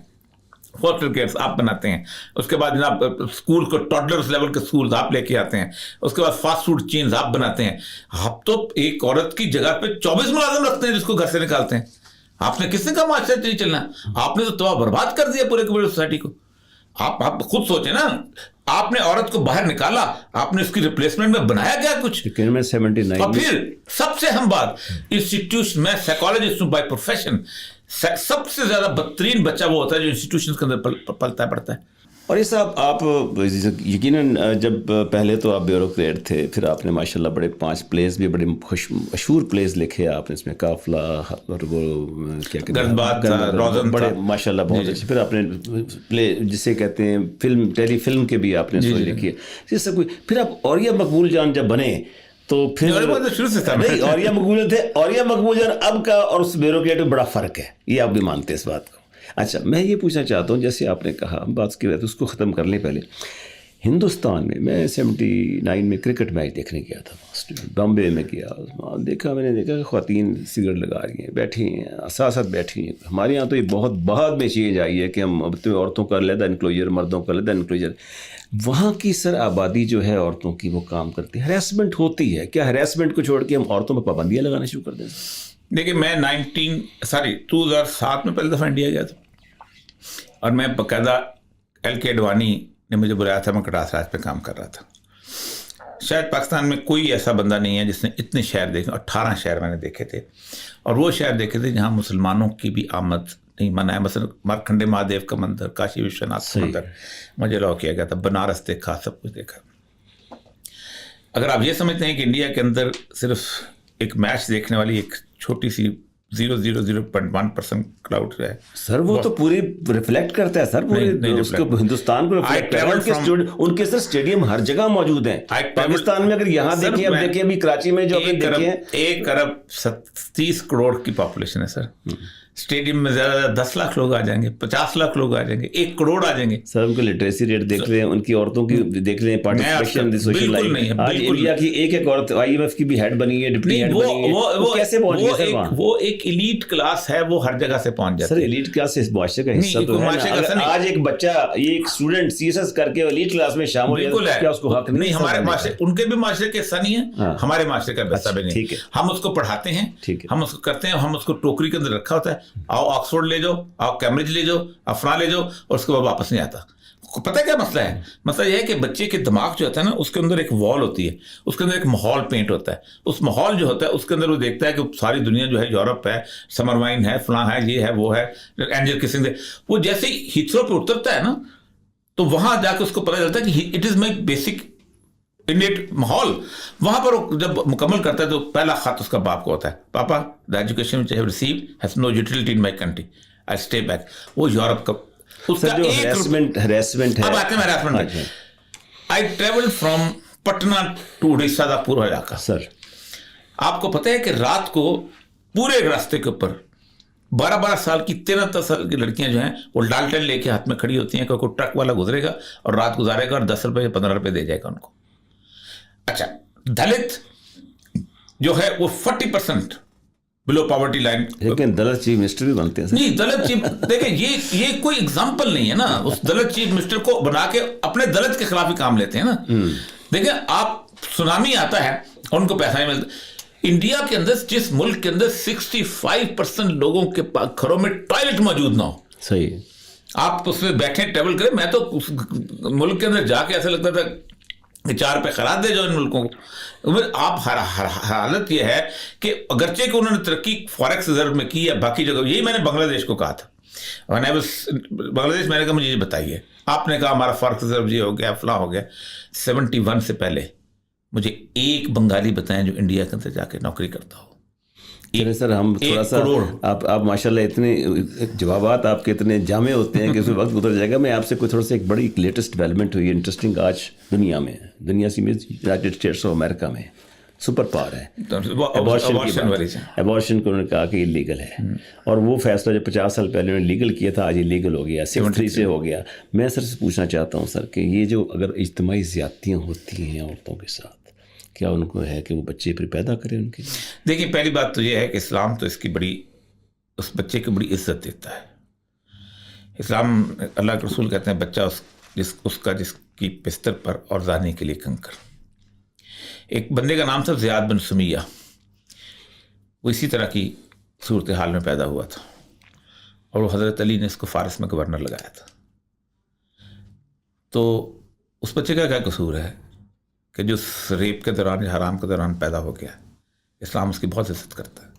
فوسٹر کیئر آپ بناتے ہیں, اس کے بعد جناب اسکول کو ٹاڈلرس لیول کے اسکول آپ لے کے آتے ہیں, اس کے بعد فاسٹ فوڈ چینز آپ بناتے ہیں. آپ تو ایک عورت کی جگہ پہ 24 ملازم رکھتے ہیں جس کو گھر سے نکالتے ہیں. آپ نے کس نے کہا معاشرے نہیں چلنا؟ آپ نے تو تباہ برباد کر دیا پورے سوسائٹی کو. آپ خود سوچیں نا, آپ نے عورت کو باہر نکالا, آپ نے اس کی ریپلیسمنٹ میں بنایا کیا کچھ؟ اور پھر سب سے اہم بات, انسٹیٹیوشن میں سائیکالوجسٹ ہوں بائی پروفیشن, سب سے زیادہ بدترین بچہ وہ ہوتا ہے جو انسٹیٹیوشن کے اندر پلتا ہے پڑتا ہے. اور یہ صاحب آپ یقیناً جب پہلے تو آپ بیوروکریٹ تھے, پھر آپ نے ماشاءاللہ بڑے 5 پلیز بھی بڑے مشہور پلیز لکھے آپ نے, اس میں قافلہ اور وہ کیا کہتے ہیں بڑے ماشاءاللہ بہت اچھے. پھر آپ نے پلے جسے کہتے ہیں ٹیلی فلم کے بھی آپ نے لکھی ہے. یہ سب کچھ پھر آپ اوریہ مقبول جان جب بنے تو پھر اوریہ مقبول تھے. اوریہ مقبول جان اب کا اور اس بیوروکریٹ میں بڑا فرق ہے, یہ آپ بھی مانتے ہیں اس بات کو؟ اچھا, میں یہ پوچھنا چاہتا ہوں, جیسے آپ نے کہا بات کی بات اس کو ختم کر لیں. پہلے ہندوستان میں 79 میں کرکٹ میچ دیکھنے گیا تھا, بامبے میں گیا. میں نے دیکھا کہ خواتین سگریٹ لگا رہی ہیں, بیٹھی ہیں ساتھ بیٹھی ہیں. ہمارے یہاں تو یہ بہت بعد میں چینج آئی ہے کہ ہم اب تو عورتوں کا علیحدہ انکلوجر, مردوں کا علیحدہ انکلوجر. وہاں کی سر آبادی جو ہے عورتوں کی وہ کام کرتی ہے, ہراسمنٹ ہوتی ہے. کیا ہراسمنٹ کو چھوڑ کے ہم عورتوں پہ پابندیاں لگانا شروع کر دیں؟ دیکھیے میں 2007 میں پہلی دفعہ انڈیا گیا تھا, اور میں باقاعدہ LK اڈوانی نے مجھے بلایا تھا, میں کٹاس راج پہ کام کر رہا تھا. شاید پاکستان میں کوئی ایسا بندہ نہیں ہے جس نے اتنے شہر دیکھے, 18 شہر میں نے دیکھے تھے, اور وہ شہر دیکھے تھے جہاں مسلمانوں کی بھی آمد نہیں منع ہے. مثلا مارکنڈے مہادیو کا مندر, کاشی وشوناتھ کا مندر مجھے لاؤ کیا گیا تھا, بنارس دیکھا, سب کچھ دیکھا. اگر آپ یہ سمجھتے ہیں کہ انڈیا کے اندر صرف ایک میچ دیکھنے والی ایک چھوٹی سی 0.01% کراؤڈ ہے سر, وہ تو پوری ریفلیکٹ کرتا ہے سر, پورے اس کو ہندوستان کو ریفلیکٹ کرتا ہے. ان کے سر اسٹیڈیم ہر جگہ موجود ہیں پاکستان میں. اگر یہاں دیکھیں, اب دیکھیں ابھی کراچی میں جو 1 ارب 30 کروڑ کی پاپولیشن ہے سر. اسٹیڈیم میں زیادہ 10 لاکھ لوگ آ جائیں گے, 50 لاکھ لوگ آ جائیں گے, 1 کروڑ آ جائیں گے. سر ان کو لٹریسی ریٹ دیکھ رہے ہیں, ان کی عورتوں کی دیکھ رہے ہیں, پارٹیسپیشن سوشل لائف. آج انڈیا کی ایک عورت IMF کی بھی ہیڈ بنی ہے, ڈپٹی ہیڈ بنی ہے. وہ کیسے پہنچ گئی سر وہاں؟ وہ ایک ایلیٹ کلاس ہے, وہ ہر جگہ سے پہنچ جاتا ہے. سر ایلیٹ کلاس اس معاشرے کا حصہ تو ہے. آج ایک بچہ, ایک اسٹوڈنٹ CSS کر کے ایلیٹ کلاس میں شامل ہے, کیا اس کو حق نہیں؟ ہمارے معاشرے, ان کے بھی معاشرے کے حصہ نہیں ہے, ہمارے معاشرے کا حصہ بھی نہیں. ہم اس کو پڑھاتے ہیں, ہم اس کو کرتے ہیں, ہم اس کو ٹوکری کے اندر رکھا ہوتا ہے, آؤ آکسفورڈ لے جاؤ, آپ کیمبرج لے جاؤ, افرا لے جاؤ, اور اس کے بعد واپس نہیں آتا. پتہ کیا مسئلہ ہے؟ مسئلہ یہ ہے کہ بچے کے دماغ جو ہوتا ہے نا اس کے اندر ایک وال ہوتی ہے, اس کے اندر ایک ماحول پینٹ ہوتا ہے. اس ماحول جو ہوتا ہے اس کے اندر وہ دیکھتا ہے کہ ساری دنیا جو ہے یورپ ہے, سمر وائن ہے, فلاں ہے, یہ ہے, وہ ہے, اینجل کسنگ ہے. وہ جیسے ہی ہیتھرو پہ اترتا ہے نا تو وہاں جا کے اس کو پتہ چلتا ہے کہ اٹ از مائی بیسک انڈیٹ ماحول. وہاں پر جب مکمل کرتا ہے تو پہلا خط اس کا باپ کو ہوتا ہے, papa the education which I have received has no utility in my country, I stay back. وہ یورپ کا اس کا ہراسمنٹ ہے. اب آتے ہیں harassment. I travel from Patna to Orissa the پورا علاقہ. سر آپ کو پتہ ہے کہ رات کو پورے راستے کے اوپر 12 سال کی 13 سال کی لڑکیاں جو ہیں وہ ڈالٹن لے کے ہاتھ میں کھڑی ہوتی ہیں کہ کوئی ٹرک والا گزرے گا اور رات گزارے گا اور 10 روپے یا 15 روپے دے جائے گا ان کو. اچھا, دلت جو ہے وہ 40% بلو پاورٹی لائن. لیکن دلت چیف منسٹر بھی بنتے ہیں سر. نہیں, دلت چیف دیکھیں یہ کوئی اگزامپل نہیں ہے نا. اس دلت چیف منسٹر کو بنا کے اپنے دلت کے خلاف ہی کام لیتے ہیں نا. دیکھیں آپ, سونامی آتا ہے اور ان کو پیسہ نہیں ملتا. انڈیا کے اندر, جس ملک کے اندر 65% لوگوں کے گھروں میں ٹوائلٹ موجود نہ ہو, صحیح, آپ اس میں بیٹھیں ٹریول کریں. میں تو اس ملک کے اندر جا کے ایسا لگتا تھا کہ 4 روپے خراب دے جو ان ملکوں کو. آپ حالت یہ ہے کہ اگرچہ کہ انہوں نے ترقی فوریکس ریزرو میں کی ہے باقی جگہ, یہی میں نے بنگلہ دیش کو کہا تھا. بنگلہ دیش میں نے کہا مجھے یہ بتائیے, آپ نے کہا ہمارا فوریکس ریزرو یہ ہو گیا, فلاں ہو گیا. 71 سے پہلے مجھے ایک بنگالی بتائیں جو انڈیا کے اندر جا کے نوکری کرتا ہو. چلے سر, ہم تھوڑا سا آپ ماشاءاللہ اتنے جوابات آپ کے اتنے جامع ہوتے ہیں کہ اس میں وقت گزر جائے گا. میں آپ سے کوئی تھوڑا سا ایک بڑی لیٹسٹ ڈیولپمنٹ ہوئی ہے انٹرسٹنگ آج دنیا میں, دنیا سی میں یونائٹیڈ اسٹیٹس آف امریکہ میں سپر پاور ہے. ایبارشن کو انہوں نے کہا کہ لیگل ہے, اور وہ فیصلہ جو 50 سال پہلے انہوں نے لیگل کیا تھا آج یہ لیگل ہو گیا, 73 سے ہو گیا. میں سر سے پوچھنا چاہتا ہوں سر کہ یہ جو اگر اجتماعی زیادتیاں ہوتی ہیں عورتوں کے ساتھ, کیا ان کو ہے کہ وہ بچے پھر پیدا کریں ان کے؟ دیکھیں, پہلی بات تو یہ ہے کہ اسلام تو اس کی بڑی, اس بچے کی بڑی عزت دیتا ہے. اسلام, اللہ کے رسول کہتے ہیں بچہ جس کی بستر پر اور زانی کے لیے کنکر. ایک بندے کا نام تھا زیاد بن سمیہ, وہ اسی طرح کی صورتحال میں پیدا ہوا تھا اور وہ حضرت علی نے اس کو فارس میں گورنر لگایا تھا. تو اس بچے کا کیا قصور ہے کہ جو ریپ کے دوران یا حرام کے دوران پیدا ہو گیا؟ اسلام اس کی بہت عزت کرتا ہے,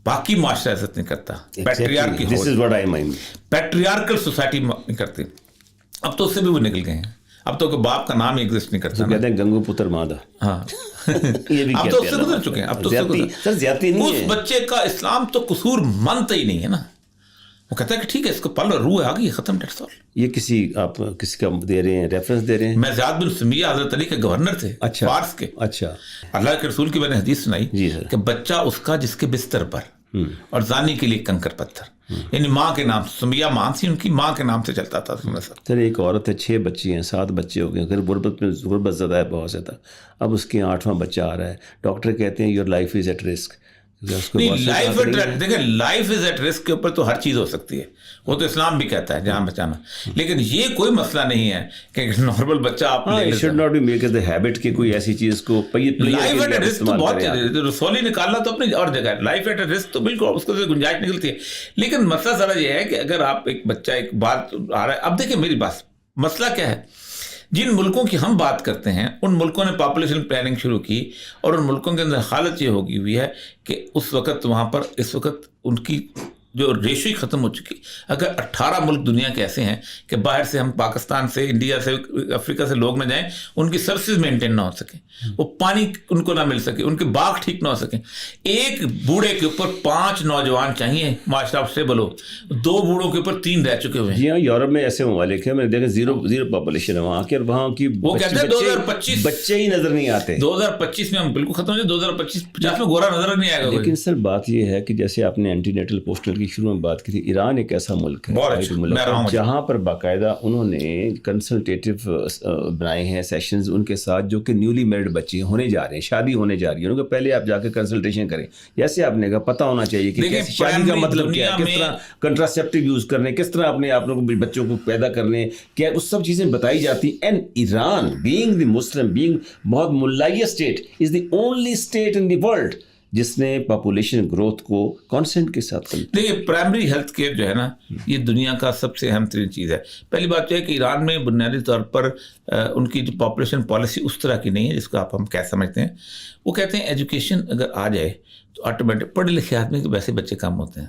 باقی معاشرہ عزت نہیں کرتا. پیٹریارکل سوسائٹی نہیں کرتی. اب تو اس سے بھی وہ نکل گئے ہیں, اب تو باپ کا نام ہی ایگزسٹ نہیں کرتا. کہتے ہیں گنگو پتر مادہ. ہاں, اب تو اس سے گزر چکے ہیں. اب تو اس بچے کا اسلام تو قصور مانتا ہی نہیں ہے نا. وہ کہتا ہے کہ ٹھیک ہے اس کو پل روح آ گئی, ختم, ڈیٹس آل. یہ آپ کسی کا دے رہے ہیں, ریفرنس دے رہے ہیں؟ میں زیاد بن سمیہ حضرت علی کے گورنر تھے فارس کے. اچھا, اللہ کے رسول کی میں نے حدیث سنائی کہ بچہ اس کا جس کے بستر پر, اور زانی کے لیے کنکر پتھر. یعنی ماں کے نام, سمیہ ماں تھی ان کی, ماں کے نام سے چلتا تھا. سر ایک عورت ہے, 6 بچے ہیں, 7 بچے ہو گئے, اگر غربت زدہ ہے بہت زیادہ, اب اس کے 8واں بچہ آ رہا ہے. ڈاکٹر کہتے ہیں your life is at risk. دیکھیں, لائف از ایٹ رسک کے اوپر تو ہر چیز ہو سکتی ہے, وہ تو اسلام بھی کہتا ہے جہاں بچانا. لیکن یہ کوئی مسئلہ نہیں ہے کہ نارمل بچہ آپ should not be make the habit کہ کوئی ایسی چیز کو لائف ایٹ رسک تو بہت رسولی نکالنا تو اپنی اور جگہ ہے. لائف ایٹ رسک تو بالکل اس کو گنجائش نکلتی ہے. لیکن مسئلہ ذرا یہ ہے کہ اگر آپ ایک بچہ ایک بات آ رہا ہے, اب دیکھیں میری بات, مسئلہ کیا ہے, جن ملکوں کی ہم بات کرتے ہیں ان ملکوں نے پاپولیشن پلاننگ شروع کی, اور ان ملکوں کے اندر حالت یہ ہوگی ہوئی ہے کہ اس وقت وہاں پر اس وقت ان کی جو ریشو ہی ختم ہو چکی. اگر 18 ملک دنیا کے ایسے ہیں کہ باہر سے ہم پاکستان سے, انڈیا سے, افریقہ سے لوگ نہ جائیں, ان کی سروسز مینٹین نہ ہو سکیں, وہ پانی ان کو نہ مل سکے, ان کے باغ ٹھیک نہ ہو سکیں. ایک بوڑھے کے اوپر 5 نوجوان چاہیے, معاشرہ اسٹیبل ہو. 2 بوڑھوں کے اوپر 3 رہ چکے ہوئے ہیں. جی ہاں, یورپ میں ایسے ممالک ہیں, میں نے دیکھا زیرو پاپولیشن ہے وہاں کے, وہاں کی وہ کہتے ہیں 2025 بچے ہی نظر نہیں آتے. 2025 میں ہم بالکل ختم ہو جائے, 2050 میں گورا نظر نہیں آئے گا. لیکن سر بات یہ ہے کہ جیسے آپ نے اینٹی نیٹل پوسٹل کی شروع میں بات کی تھی, ایران ایک ایسا ملک ہے جہاں پر باقاعدہ انہوں نے کنسلٹیٹو بنائے ہیں سیشنز ان کے ساتھ, جو کہ نیولی میرڈ بچے ہونے جا رہے ہیں, شادی ہونے جا رہی ہے, ان کو پہلے آپ جا کے کنسلٹیشن کریں. جیسے آپ نے کہا پتہ ہونا چاہیے کہ کیسے شادی کا مطلب کیا ہے, کس طرح کنٹراسیپٹیو یوز کرنے, کس طرح اپنے آپ لوگوں بچوں کو پیدا کرنے, کیا اس سب چیزیں بتائی جاتی. And Iran being the Muslim, being بہت ملائیہ state, is the only state in the world جس نے پاپولیشن گروتھ کو کانسٹنٹ کے ساتھ دیکھیے پرائمری ہیلتھ کیئر جو ہے نا یہ دنیا کا سب سے اہم ترین چیز ہے. پہلی بات یہ ہے کہ ایران میں بنیادی طور پر ان کی جو پاپولیشن پالیسی اس طرح کی نہیں ہے جس کو ہم کیا سمجھتے ہیں. وہ کہتے ہیں ایجوکیشن اگر آ جائے تو آٹومیٹک پڑھے لکھے آدمی کے ویسے بچے کم ہوتے ہیں.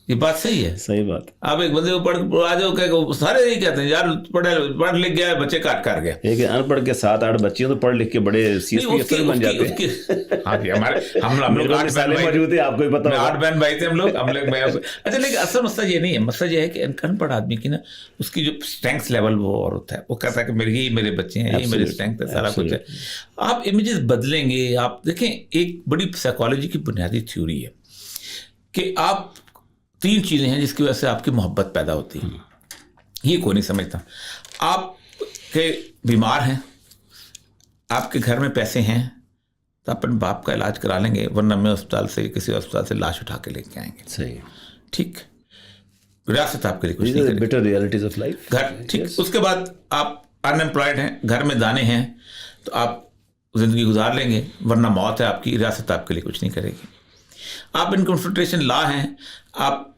یہ بات صحیح ہے. صحیح بات. آپ ایک بندے کو پڑھ آ جاؤ کہ سارے یہی کہتے ہیں یار پڑھ لکھ گیا بچے کاٹ کر گئے. لیکن ان پڑھ کے 7-8 بچے تو پڑھ لکھ کے بڑے افسر بن جاتے ہیں. ہم لوگ 8 موجود ہیں, آپ کو پتا 8 بہن بھائی تھے ہم لوگ. اچھا لیکن اصل مسئلہ یہ نہیں ہے. مسئلہ یہ ہے کہ ان پڑھ آدمی کی نا اس کی جو اسٹرینگتھ لیول وہ اور ہوتا ہے. وہ کہتا ہے کہ میرے بچے ہیں, یہی میری اسٹرینگتھ ہے, سارا کچھ ہے. آپ امیجز بدلیں گے. آپ دیکھیں ایک بڑی سائیکالوجی کی بنیادی تھیوری ہے کہ آپ 3 چیزیں ہیں جس کی وجہ سے آپ کی محبت پیدا ہوتی ہے. یہ کوئی نہیں سمجھتا. آپ کے بیمار ہیں, آپ کے گھر میں پیسے ہیں تو اپنے باپ کا علاج کرا لیں گے, ورنہ میں اسپتال سے کسی اسپتال سے لاش اٹھا کے لے کے آئیں گے. صحیح ٹھیک. ریاست آپ کے لیے کچھ نہیں کرے. Better realities of life. گھر ٹھیک. اس کے بعد آپ ان امپلائڈ ہیں, گھر میں دانے ہیں تو آپ زندگی گزار لیں گے, ورنہ موت ہے آپ کی. ریاست آپ کے لیے کچھ نہیں کرے گی. آپ انکمفٹریشن لا ہیں, آپ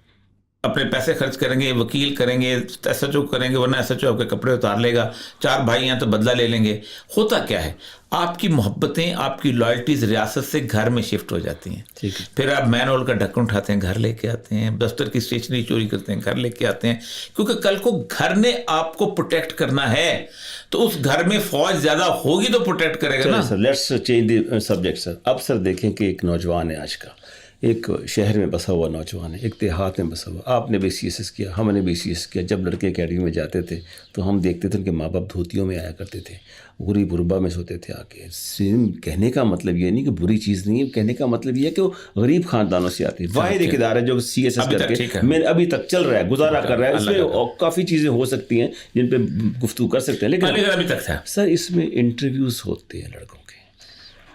اپنے پیسے خرچ کریں گے, وکیل کریں گے, ایس ایچ او کریں گے, ورنہ ایس ایچ او آپ کے کپڑے اتار لے گا. 4 بھائی ہیں تو بدلہ لے لیں گے. ہوتا کیا ہے, آپ کی محبتیں, آپ کی لائلٹیز ریاست سے گھر میں شفٹ ہو جاتی ہیں. پھر آپ مین ہول کا ڈھکن اٹھاتے ہیں, گھر لے کے آتے ہیں. دفتر کی اسٹیشنری چوری کرتے ہیں, گھر لے کے آتے ہیں. کیونکہ کل کو گھر نے آپ کو پروٹیکٹ کرنا ہے تو اس گھر میں فوج زیادہ ہوگی تو پروٹیکٹ کرے گا نا. سر لیٹس چینج دی سبجیکٹ. سر اب سر دیکھیں کہ ایک نوجوان ہے آج کا, ایک شہر میں بسا ہوا نوجوان ہے, ایک دیہات میں بسا ہوا. آپ نے بھی سی ایس ایس کیا, ہم نے بھی سی ایس کیا. جب لڑکے اکیڈمی میں جاتے تھے تو ہم دیکھتے تھے ان کے ماں باپ دھوتیوں میں آیا کرتے تھے, غریب غربا میں سوتے تھے آ کے. کہنے کا مطلب یہ نہیں کہ بری چیز نہیں ہے, کہنے کا مطلب یہ ہے کہ وہ غریب خاندانوں سے آتے ہیں. واحد ایک ادارہ جو سی ایس ایس کر کے میں ابھی تک چل رہا ہے, گزارا کر رہا ہے. اس میں کافی چیزیں ہو سکتی ہیں جن پہ گفتگو کر سکتے ہیں, لیکن ابھی تک تھا سر اس میں انٹرویوز ہوتے ہیں لڑکوں کے.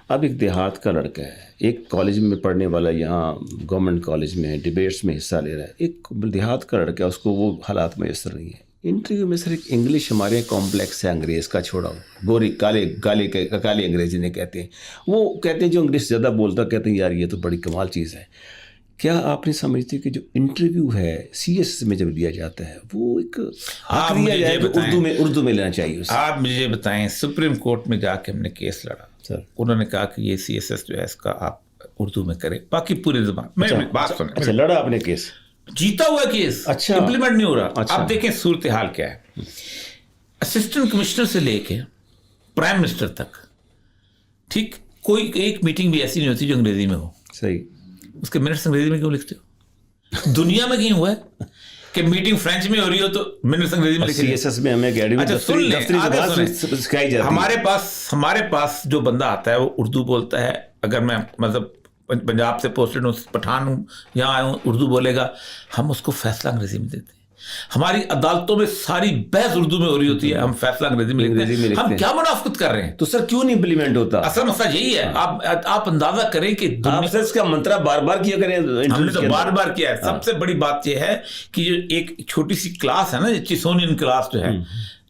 اب ایک دیہات کا لڑکا ہے, ایک کالج میں پڑھنے والا, یہاں گورنمنٹ کالج میں ڈیبیٹس میں حصہ لے رہا ہے. ایک دیہات کا لڑکا ہے, اس کو وہ حالات میسر نہیں ہے. انٹرویو میں سر ایک انگلش ہمارے کمپلیکس ہے انگریز کا, چھوڑا ہو گوری کالے انگریزی نے کہتے ہیں. وہ کہتے ہیں جو انگلش زیادہ بولتا کہتے ہیں یار یہ تو بڑی کمال چیز ہے. کیا آپ نے سمجھتے کہ جو انٹرویو ہے سی ایس میں جب لیا جاتا ہے وہ ایک حق دیا جائے کہ اردو میں لینا چاہیے؟ آپ مجھے بتائیں, سپریم کورٹ میں جا کے ہم نے کیس لڑا سر, انہوں نے کہا کہ یہ سی ایس ایس جو ہے اس کا آپ اردو میں کریں, باقی پوری زبان. میں بات سنیں. اچھا لڑا آپ نے کیس, جیتا ہوا کیس, اچھا امپلیمنٹ نہیں ہو رہا. آپ دیکھیں صورتحال کیا ہے. اسسٹنٹ کمشنر سے لے کے پرائم منسٹر تک, ٹھیک, کوئی ایک میٹنگ بھی ایسی نہیں ہوتی جو انگریزی میں ہو. صحیح. اس کے منٹس انگریزی میں کیوں لکھتے ہو؟ دنیا میں کہیں ہوا ہے کہ میٹنگ فرینچ میں ہو رہی ہو تو منٹس انگریزی میں لکھے. سی ایس ایس میں ہمیں ہمارے پاس جو بندہ آتا ہے وہ اردو بولتا ہے. اگر میں مطلب پنجاب سے پوسٹڈ ہوں, پٹھان ہوں, یہاں آیا ہوں, اردو بولے گا, ہم اس کو فیصلہ انگریزی میں دیتے ہیں. ہماری عدالتوں میں ساری بحث اردو میں ہو رہی ہوتی ہے, ہم فیصلہ انگریزی میں لکھتے ہیں. ہم کیا منافقت کر رہے ہیں؟ تو سر کیوں نہیں امپلیمنٹ ہوتا؟ اصل مسئلہ یہی ہے. آپ اندازہ کریں کہ اس کا منترا بار بار کیا کریں. ہم نے تو بار بار کیا ہے. سب سے بڑی بات یہ ہے کہ جو ایک چھوٹی سی کلاس ہے نا, چیسونین کلاس جو ہے,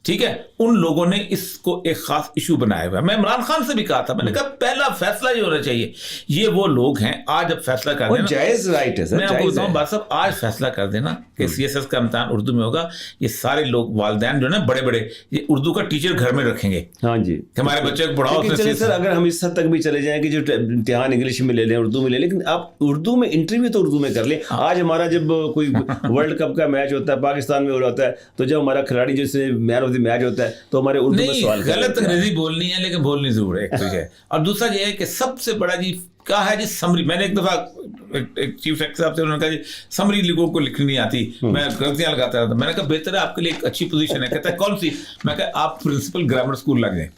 ٹھیک ہے, ان لوگوں نے اس کو ایک خاص ایشو بنایا ہوا ہے. میں عمران خان سے بھی کہا تھا, میں نے کہا پہلا فیصلہ یہ ہونا چاہیے. یہ وہ لوگ ہیں آج اب فیصلہ کر دینا, جائز رائٹ ہے سر. میں آپ کو بتاؤں بات صاحب, آج فیصلہ کر دینا کہ سی ایس ایس کا امتحان اردو میں ہوگا. یہ سارے لوگ والدین جو نا بڑے بڑے, یہ اردو کا ٹیچر گھر میں رکھیں گے. ہاں جی, ہمارے بچے کو پڑھاؤ. سر اگر ہم اس حد تک بھی چلے جائیں کہ جو امتحان انگلش میں لے لیں, اردو میں لے لیں, لیکن آپ اردو میں انٹرویو تو اردو میں کر لیں. آج ہمارا جب کوئی ورلڈ کپ کا میچ ہوتا ہے پاکستان میں ہو رہا ہے, تو جب ہمارا کھلاڑی جس سے مین آف دی میچ ہوتا ہے تو ہمارے اردو میں سوال کرتے ہیں. غلط انگریزی بولنی ہے لیکن بولنی ضرور ہے, ایک تو ہے. اور دوسرا یہ ہے کہ سب سے بڑا جی کیا ہے جی سمری. میں نے ایک دفعہ ایک چیف سیکرٹری صاحب سے انہوں نے کہا جی سمری لوگوں کو لکھنی نہیں آتی, میں غلطیاں لگاتا رہتا. میں نے کہا بہتر ہے آپ کے لیے ایک اچھی پوزیشن ہے. کہتا ہے کون سی؟ میں کہا آپ پرنسپل گرامر اسکول لگ جائیں.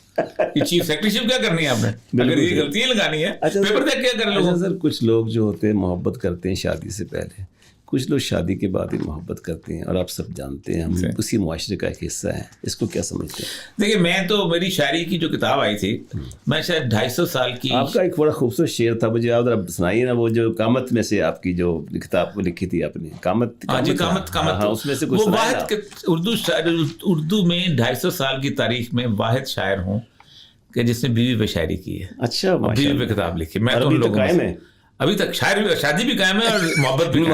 یہ چیف سیکرٹری شپ کیا کرنی ہے آپ نے, اگر یہ غلطیاں لگانی ہے پیپر دیکھ کیا کریں لوگ. سر کچھ لوگ جو ہوتے ہیں محبت کرتے ہیں شادی سے پہلے, کچھ لوگ شادی کے بعد ہی محبت کرتے ہیں, اور آپ سب جانتے ہیں ہم اسی معاشرے کا ایک حصہ ہیں. اس کو کیا سمجھتے ہیں؟ دیکھیے میں تو, میری شاعری کی جو کتاب آئی تھی, میں شاید 250 سال کی. آپ کا ایک بڑا خوبصورت شعر تھا, مجھے آپ ذرا سنائیے نا. وہ جو کامت میں سے آپ کی جو کتاب لکھی تھی آپ نے, کامت, اس میں سے کچھ واحد اردو میں 250 سال کی تاریخ میں واحد شاعر ہوں کہ جس نے بیوی پہ شاعری کی ہے. اچھا, بیوی پہ کتاب لکھی. میں تو لوگ قائم ہے. ابھی تک شادی بھی قائم ہے اور محبت بھی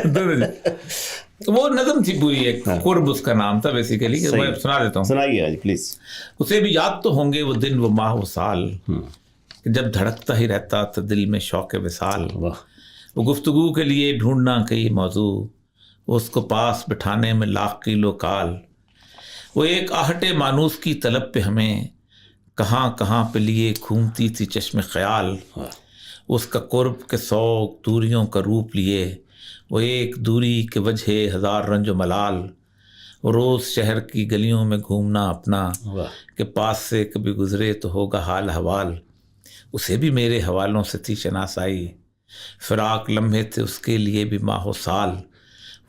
دونوں. وہ نظم تھی پوری, ایک قرب اس کا نام تھا بیسیکلی, کہ میں سنا دیتا ہوں. سنائیے آج پلیز. اسے بھی یاد تو ہوں گے وہ دن, وہ ماہ, وہ سال, کہ جب دھڑکتا ہی رہتا تھا دل میں شوق وصال. وہ گفتگو کے لیے ڈھونڈنا کئی موضوع, اس کو پاس بٹھانے میں لاکھ کیلو کال. وہ ایک آہٹ مانوس کی طلب پہ ہمیں کہاں کہاں پہ لیے گھومتی تھی چشم خیال. اس کا قرب کے سوگ دوریوں کا روپ لیے, وہ ایک دوری کے وجہ ہزار رنج و ملال. وہ روز شہر کی گلیوں میں گھومنا اپنا, کہ پاس سے کبھی گزرے تو ہوگا حال حوال. اسے بھی میرے حوالوں سے تھی شناسائی, فراق لمحے تھے اس کے لیے بھی ماہ و سال.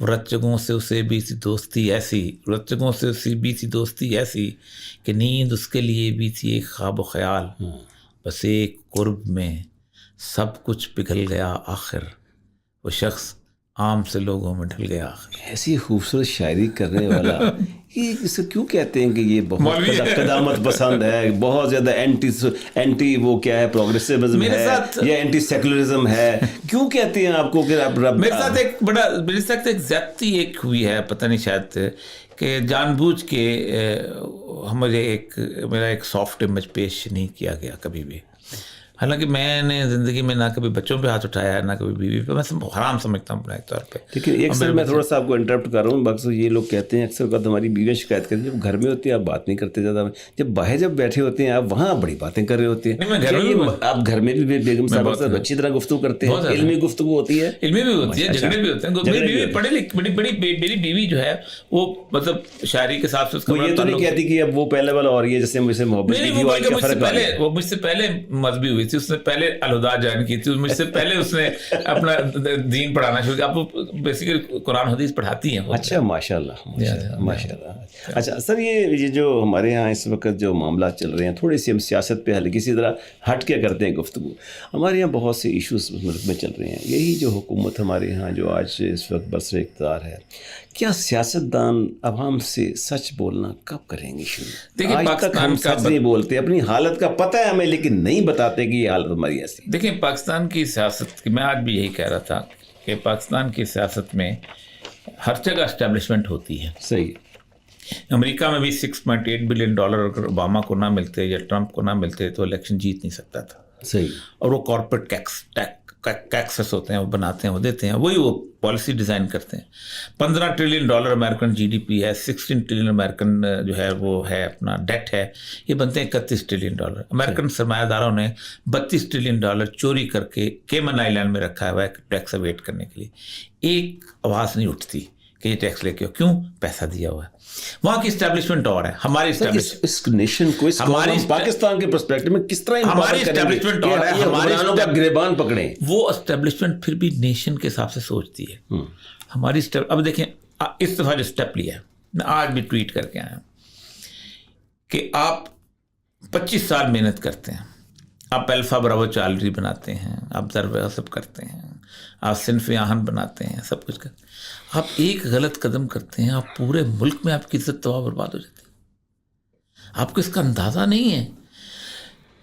رچگوں سے اسے بھی تھی دوستی ایسی, رچگوں سے اسے بھی تھی دوستی ایسی, کہ نیند اس کے لیے بھی تھی ایک خواب و خیال. بس ایک قرب میں سب کچھ پگھل گیا آخر, وہ شخص عام سے لوگوں میں ڈھل گیا. ایسی خوبصورت شاعری کرنے والا یہ اسے کیوں کہتے ہیں کہ یہ بہت قدامت پسند ہے, بہت زیادہ اینٹی وہ کیا ہے پروگریسوزم ہے یا اینٹی سیکولرزم ہے, کیوں کہتے ہیں آپ کو کہ آپ میرے ساتھ ایک زیادتی ایک ہوئی ہے, پتہ نہیں شاید کہ جان بوجھ کے مجھے میرا ایک سافٹ امیج پیش نہیں کیا گیا کبھی بھی. حالانکہ میں نے زندگی میں نہ کبھی بچوں پہ ہاتھ اٹھایا ہے نہ کبھی بیوی پہ, میں حرام سمجھتا ہوں اپنے ایک طور پہ. لیکن ایک سر میں تھوڑا سا آپ کو انٹرپٹ کر رہا ہوں, باقی یہ لوگ کہتے ہیں اکثر اوقات ہماری بیویاں شکایت کرتی ہیں جب گھر میں ہوتی ہیں آپ بات نہیں کرتے زیادہ, جب باہر جب بیٹھے ہوتے ہیں آپ وہاں بڑی باتیں کر رہے ہوتے ہیں. آپ گھر میں بھی بیگم صاحب سے اچھی طرح گفتگو کرتے ہیں, علمی گفتگو ہوتی ہے, علمی بھی ہوتی ہے, جھگڑے بھی ہوتے ہیں. میری بیوی پڑھے لکھ, میری بیوی جو ہے وہ مطلب شاعری کے ساتھ سے یہ تو نہیں کہتی کہ اب وہ پہلے والا اور یہ جیسے مجھ سے محبت, وہ مجھ سے پہلے مذہبی ہوئی تھی, اس نے پہلے الہدا جوائن کی تھی, مجھ سے پہلے اس نے اپنا دین پڑھانا شروع کیا. آپ وہ بیسیکلی قرآن حدیث پڑھاتی ہیں. اچھا, ماشاء اللہ ماشاء اللہ. اچھا سر, یہ جو ہمارے یہاں اس وقت جو معاملات چل رہے ہیں, تھوڑی سی ہم سیاست پہ ہلکی سی طرح ہٹ کے کرتے ہیں گفتگو. ہمارے یہاں بہت سے ایشوز ملک میں چل رہے ہیں. یہی جو حکومت ہمارے یہاں جو آج اس وقت برسر اقتدار ہے, کیا سیاستدان عوام سے سچ بولنا کب کریں گے شروع؟ دیکھیں آج تک ہم سچ نہیں بولتے, اپنی حالت کا پتہ ہے ہمیں لیکن نہیں بتاتے کہ یہ حالت ہماری ایسی. دیکھیں پاکستان کی سیاست کی, میں آج بھی یہی کہہ رہا تھا کہ پاکستان کی سیاست میں ہر جگہ اسٹیبلشمنٹ ہوتی ہے. صحیح. امریکہ میں بھی $6.8 بلین اگر اوباما کو نہ ملتے یا ٹرمپ کو نہ ملتے تو الیکشن جیت نہیں سکتا تھا. صحیح. اور وہ کارپوریٹ ٹیکسز ہوتے ہیں, وہ بناتے ہیں, وہ دیتے ہیں, وہی وہ پالیسی ڈیزائن کرتے ہیں. $15 trillion American G D P ہے, 16 ٹریلین امریکن جو ہے وہ ہے اپنا ڈیٹ ہے, یہ بنتے ہیں $31 ٹریلین. امریکن سرمایہ داروں نے $32 ٹریلین چوری کر کے کیمن آئی لینڈ میں رکھا ہوا ہے ٹیکس اویٹ کرنے کے لیے. ایک آواز نہیں اٹھتی کہ یہ ٹیکس لے کے, کیوں؟ پیسہ دیا ہوا ہے. وہاں کی اسٹیبلشمنٹ اور ہے, ہماری اس نیشن کو پاکستان کے پرسپیکٹو میں کس طرح ہماری اسٹیبلشمنٹ اور ہے, ہمارے گریبان پکڑیں. وہ اسٹیبلشمنٹ پھر بھی نیشن کے حساب سے سوچتی ہے. ہماری اب دیکھیں اس دفعہ جو اسٹیپ لیا ہے, میں آج بھی ٹویٹ کر کے آیا ہوں کہ آپ 25 سال محنت کرتے ہیں, آپ الفا براوو چارلری بناتے ہیں, آپ ضرب سب کرتے ہیں, آپ صنف آہن بناتے ہیں, سب کچھ کرتے ہیں. آپ ایک غلط قدم کرتے ہیں, آپ پورے ملک میں آپ کی عزت تباہ برباد ہو جاتی ہے. آپ کو اس کا اندازہ نہیں ہے.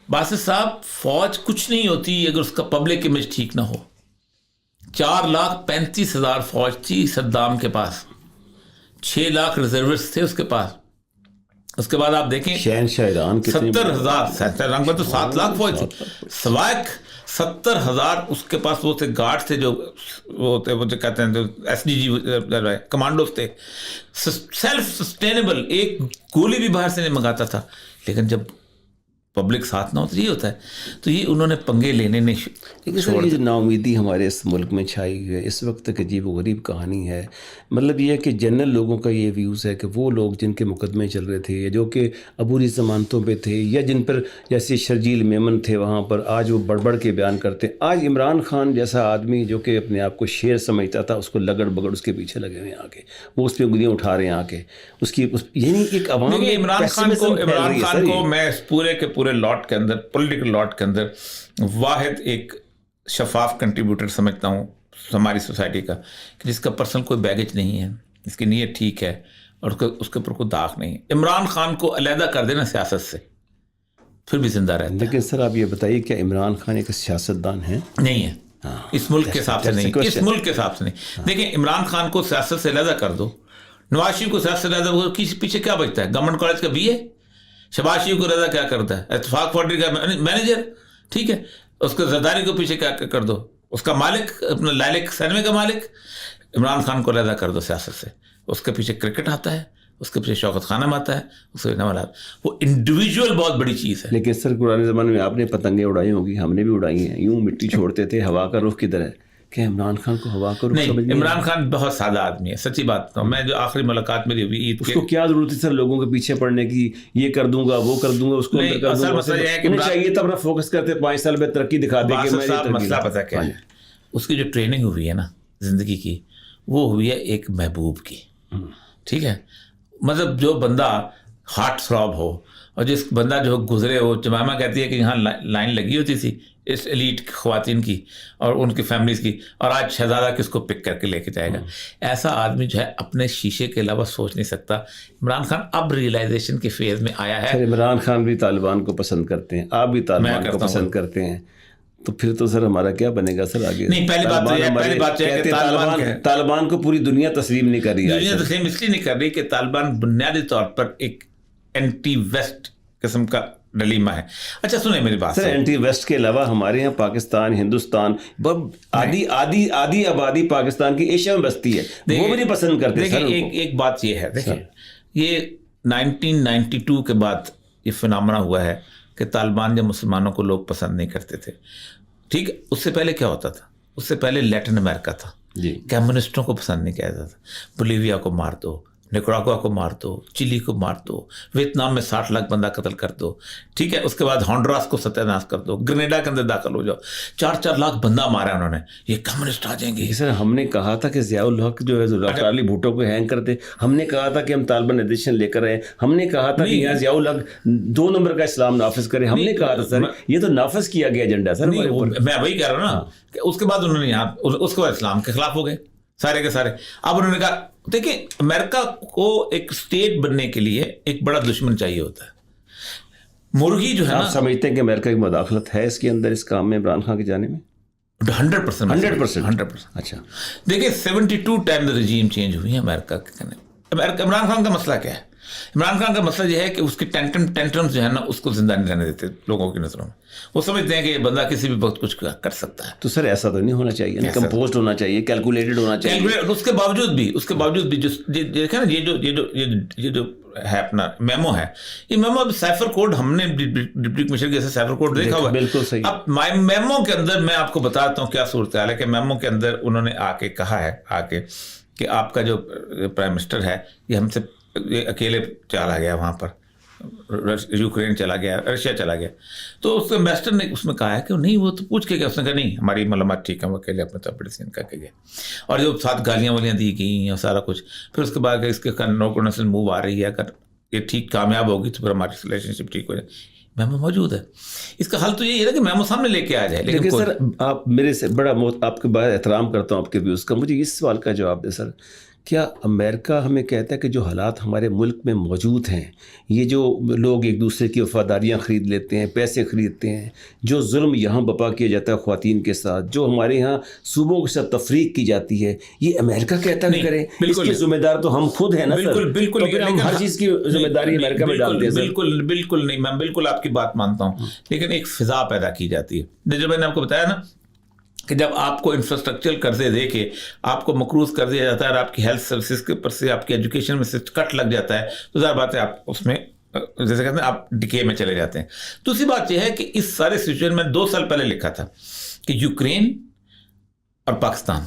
باسط صاحب, فوج کچھ نہیں ہوتی اگر اس کا پبلک امیج ٹھیک نہ ہو. 4,35,000 فوج تھی صدام کے پاس, 6 لاکھ ریزروسٹ تھے اس کے پاس. اس کے بعد آپ دیکھیں 70,000 رنگ میں تو 7 لاکھ فوج تھی, سوائے 70,000 اس کے پاس وہ تھے گارڈ تھے, جو وہ جو کہتے ہیں جو SDG کمانڈوز تھے, سیلف سسٹینیبل, ایک گولی بھی باہر سے نہیں منگاتا تھا. لیکن جب پبلک ساتھ نہ ہو تو یہ ہوتا ہے. تو یہ انہوں نے پنگے لینے نہیں. لیکن سر یہ جو نا امیدی ہمارے اس ملک میں چھائی ہوئی ہے اس وقت تک عجیب و غریب کہانی ہے. مطلب یہ ہے کہ جنرل لوگوں کا یہ ویوز ہے کہ وہ لوگ جن کے مقدمے چل رہے تھے یا جو کہ عبوری ضمانتوں پہ تھے یا جن پر جیسے شرجیل میمن تھے وہاں پر, آج وہ بڑھ کے بیان کرتے ہیں. آج عمران خان جیسا آدمی جو کہ اپنے آپ کو شیر سمجھتا تھا, اس کو لگڑ بگڑ اس کے پیچھے لگے ہوئے ہیں, آ کے وہ اس پہ انگلیاں اٹھا رہے ہیں آ کے اس کی یعنی ایک عوام. عمران خان کو میں اس پورے کے پورے لاٹ کے اندر, پولیٹیکل لاٹ کے اندر واحد ایک شفاف کنٹریبیوٹر سمجھتا ہوں ہماری سوسائٹی کا, کہ جس کا پرسنل کوئی بیگیج نہیں ہے, اس کی نیت ٹھیک ہے اور اس کے اوپر کوئی داغ نہیں ہے. عمران خان کو علیحدہ کر دینا سیاست سے, پھر بھی زندہ رہتا ہے. لیکن سر آپ یہ بتائیے کیا عمران خان ایک سیاستدان ہیں؟ نہیں ہے اس ملک کے حساب سے نہیں, اس ملک کے حساب سے نہیں. دیکھیں عمران خان کو سیاست سے علیحدہ کر دو, نواز شریف کو سیاست سے علیحدہ, پیچھے کیا بچتا ہے؟ گورنمنٹ کالج کا بی اے. شہباز شریف کو علیحدہ کیا کرتا ہے؟ اتفاق فوڈری کا مینیجر, ٹھیک ہے. اس کو زرداری کو پیچھے کیا کر دو, اس کا مالک اپنا لائلک سینما کا مالک. عمران خان کو علیحدہ کر دو سیاست سے, اس کے پیچھے کرکٹ آتا ہے, اس کے پیچھے شوکت خانم آتا ہے, اس کے نوال, وہ انڈیویجول بہت بڑی چیز ہے. لیکن سر پرانے زمانے میں آپ نے پتنگیں اڑائی ہوں گی, ہم نے بھی اڑائی ہیں, یوں مٹی چھوڑتے تھے, ہوا کا رخ کدھر ہے. کہ عمران خان کو ہوا کا رخ سمجھ نہیں. عمران خان بہت سادہ آدمی ہے, سچی بات تو میں جو آخری ملاقات میری ہوئی عید اس کو کیا ضرورت ہے سر لوگوں کے پیچھے پڑنے کی, یہ کر دوں گا وہ کر دوں گا, اس کو اصل مسئلہ یہ ہے کہ چاہیے تب اپنا فوکس کرتے 5 سال میں ترقی دکھا دے کہ مسئلہ پتہ کیا ہے, اس کی جو ٹریننگ ہوئی ہے نا زندگی کی, وہ ہوئی ہے ایک محبوب کی, ٹھیک ہے. مطلب جو بندہ ہارٹ تھراب ہو, اور جس بندہ جو گزرے ہو, جمامہ کہتی ہے کہ یہاں لائن لگی ہوتی تھی اس ایلیٹ خواتین کی اور ان کی فیملیز کی, اور آج شہزادہ کس کو پک کر کے لے کے جائے گا. ایسا آدمی جو ہے اپنے شیشے کے علاوہ سوچ نہیں سکتا. عمران خان اب ریئلائزیشن کے فیز میں آیا ہے. عمران خان بھی طالبان کو پسند کرتے ہیں, آپ بھی طالبان کو پسند کرتے ہیں, تو پھر تو سر ہمارا کیا بنے گا سر آگے؟ نہیں, پہلی بات یہ ہے کہ طالبان کو پوری دنیا تسلیم نہیں کر رہی. دنیا تسلیم اس لیے نہیں کر رہی کہ طالبان بنیادی طور پر ایک اینٹی ویسٹ قسم کا ڈلیما ہے. اچھا سنیں میری بات سر, اینٹی ویسٹ کے علاوہ ہمارے یہاں پاکستان, ہندوستان, آدھی آبادی پاکستان کی ایشیا میں بستی ہے, وہ بھی نہیں پسند کرتے. دیکھیں ایک بات یہ ہے, دیکھیں یہ 1992 کے بعد یہ فنامنا ہوا ہے کہ طالبان جب مسلمانوں کو لوگ پسند نہیں کرتے تھے, ٹھیک ہے. اس سے پہلے کیا ہوتا تھا؟ اس سے پہلے لیٹن امریکہ تھا, کمیونسٹوں کو پسند نہیں کیا جاتا تھا. بولیویا کو مار دو, نکراگوا کو مار دو, چلی کو مار دو, ویتنام میں 60 لاکھ بندہ قتل کر دو, ٹھیک ہے. اس کے بعد ہانڈراس کو ستیہ ناش کر دو, گرینیڈا کے اندر داخل ہو جاؤ, 4 لاکھ بندہ مارا انہوں نے. یہ کمیونسٹ آ جائیں گے. سر ہم نے کہا تھا کہ ضیاء الحق جو ہے ڈاکٹر علی بھٹو کو ہینگ کرتے, ہم نے کہا تھا کہ ہم طالبان ایڈیشن لے کر آئے, ہم نے کہا تھا کہ یہاں ضیاء الحق 2 نمبر کا اسلام نافذ کرے, ہم نے کہا تھا. سر یہ تو نافذ کیا گیا ایجنڈا سر. میں وہی کہہ رہا ہوں نا کہ اس کے بعد انہوں نے یہاں, اس کے بعد اسلام کے خلاف ہو گئے سارے کے سارے. اب انہوں نے کہا دیکھیں امریکہ کو ایک اسٹیٹ بننے کے لیے ایک بڑا دشمن چاہیے ہوتا ہے. مرغی جو ہے نا, سمجھتے ہیں کہ امریکہ کی مداخلت ہے اس کے اندر, اس کام میں عمران خان کے جانے میں 100%. اچھا دیکھیں 72 ٹائم رجیم چینج ہوئی ہے امریکہ کے کہنے. عمران خان کا مسئلہ کیا ہے؟ عمران خان کا مسئلہ یہ ہے کہ اس کے ٹینٹرمز جو ہے نا اس کو زندہ نہیں رہنے دیتے لوگوں کی نظروں میں. وہ سمجھتے ہیں کہ یہ بندہ کسی بھی وقت کچھ کر سکتا ہے. تو سر ایسا تو نہیں ہونا چاہیے, کمپوزڈ ہونا چاہیے, کیلکولیٹڈ ہونا چاہیے. اس کے باوجود بھی جو دیکھیں نا یہ جو ہے اپنا میمو ہے, یہ میمو اب سائفر کوڈ ہم نے ڈپٹی کمشنر کے سائفر کوڈ دیکھا ہوا ہے. بالکل صحیح. اب میمو کے اندر میں آپ کو بتاتا ہوں کیا صورتحال ہے کہ میمو کے اندر انہوں نے آ کے کہا ہے کہ آپ کا جو پرائم منسٹر ہے یہ ہم سے اکیلے چلا گیا, وہاں پر یوکرین چلا گیا, رشیا چلا گیا. تو اس امبیسڈر نے اس میں کہا ہے کہ نہیں, وہ تو پوچھ کے گیا, اس نے کہا نہیں ہماری معلومات ٹھیک ہے, وہ اکیلے اپنے طور پر ڈیسیژن کر کے گئے. اور جو 7 گالیاں والیاں دی گئیں اور سارا کچھ, پھر اس کے بعد اس کے نو کنسل موو آ رہی ہے, اگر یہ ٹھیک کامیاب ہوگی تو پھر ہماری ریلیشن شپ ٹھیک ہو جائے. میمو موجود ہے, اس کا حل تو یہی ہے کہ میمو سامنے لے کے آ جائے. لیکن سر آپ میرے سے بڑا آپ کے بعد احترام کرتا ہوں آپ کے ویوز کا, مجھے اس سوال کا جواب دیں سر. کیا امریکہ ہمیں کہتا ہے کہ جو حالات ہمارے ملک میں موجود ہیں, یہ جو لوگ ایک دوسرے کی وفاداریاں خرید لیتے ہیں, پیسے خریدتے ہیں, جو ظلم یہاں بپا کیا جاتا ہے خواتین کے ساتھ, جو ہمارے یہاں صوبوں کے ساتھ تفریق کی جاتی ہے, یہ امریکہ کہتا نہیں کریں, اس کے ذمہ دار تو ہم خود ہیں نا سر. بالکل ہم ہر چیز کی ذمہ داری امریکہ میں ڈالتے ہیں. بالکل نہیں, میں بالکل آپ کی بات مانتا ہوں, لیکن ایک فضا پیدا کی جاتی ہے. جو میں نے آپ کو بتایا نا کہ جب آپ کو انفراسٹرکچرل قرضے دے کے آپ کو مقروض کر دیا جاتا ہے اور آپ کی ہیلتھ سروسز کے اوپر سے آپ کی ایجوکیشن میں سے کٹ لگ جاتا ہے, تو ظاہر بات ہے آپ اس میں جیسے کہتے ہیں آپ ڈکے میں چلے جاتے ہیں. دوسری بات یہ ہے کہ اس سارے سچویشن میں 2 سال پہلے لکھا تھا کہ یوکرین اور پاکستان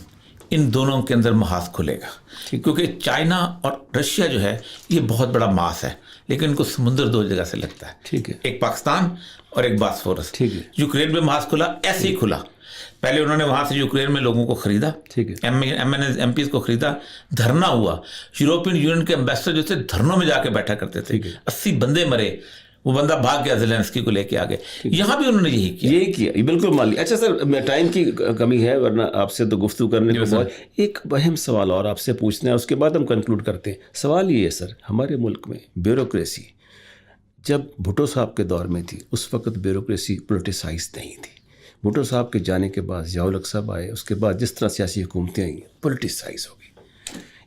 ان دونوں کے اندر محاذ کھلے گا, کیونکہ چائنا اور رشیا جو ہے یہ بہت بڑا ماس ہے, لیکن ان کو سمندر 2 جگہ سے لگتا ہے. ٹھیک ہے, ایک پاکستان اور ایک باسفورس. ٹھیک ہے, یوکرین میں محاذ کھلا, ایسے ہی کھلا. پہلے انہوں نے وہاں سے یوکرین میں لوگوں کو خریدا, ایم پیز کو خریدا, دھرنا ہوا. یورپین یونین کے امبیسڈر جو تھے دھرنوں میں جا کے بیٹھا کرتے تھے, 80 بندے مرے, وہ بندہ بھاگ گیا, زیلنسکی کو لے کے آگے. یہاں بھی انہوں نے یہی کیا. بالکل مالی. اچھا سر, ٹائم کی کمی ہے ورنہ آپ سے تو گفتگو کرنے کو بہت. ایک اہم سوال اور آپ سے پوچھنا ہے, اس کے بعد ہم کنکلوڈ کرتے ہیں. سوال یہ ہے سر, ہمارے ملک میں بیوروکریسی جب بھٹو صاحب کے دور میں تھی اس وقت بیوروکریسی پولیٹیسائز نہیں تھی. بھٹو صاحب کے جانے کے بعد ضیاء الحق صاحب آئے, اس کے بعد جس طرح سیاسی حکومتیں آئیں پولیٹیسائز ہو گئی.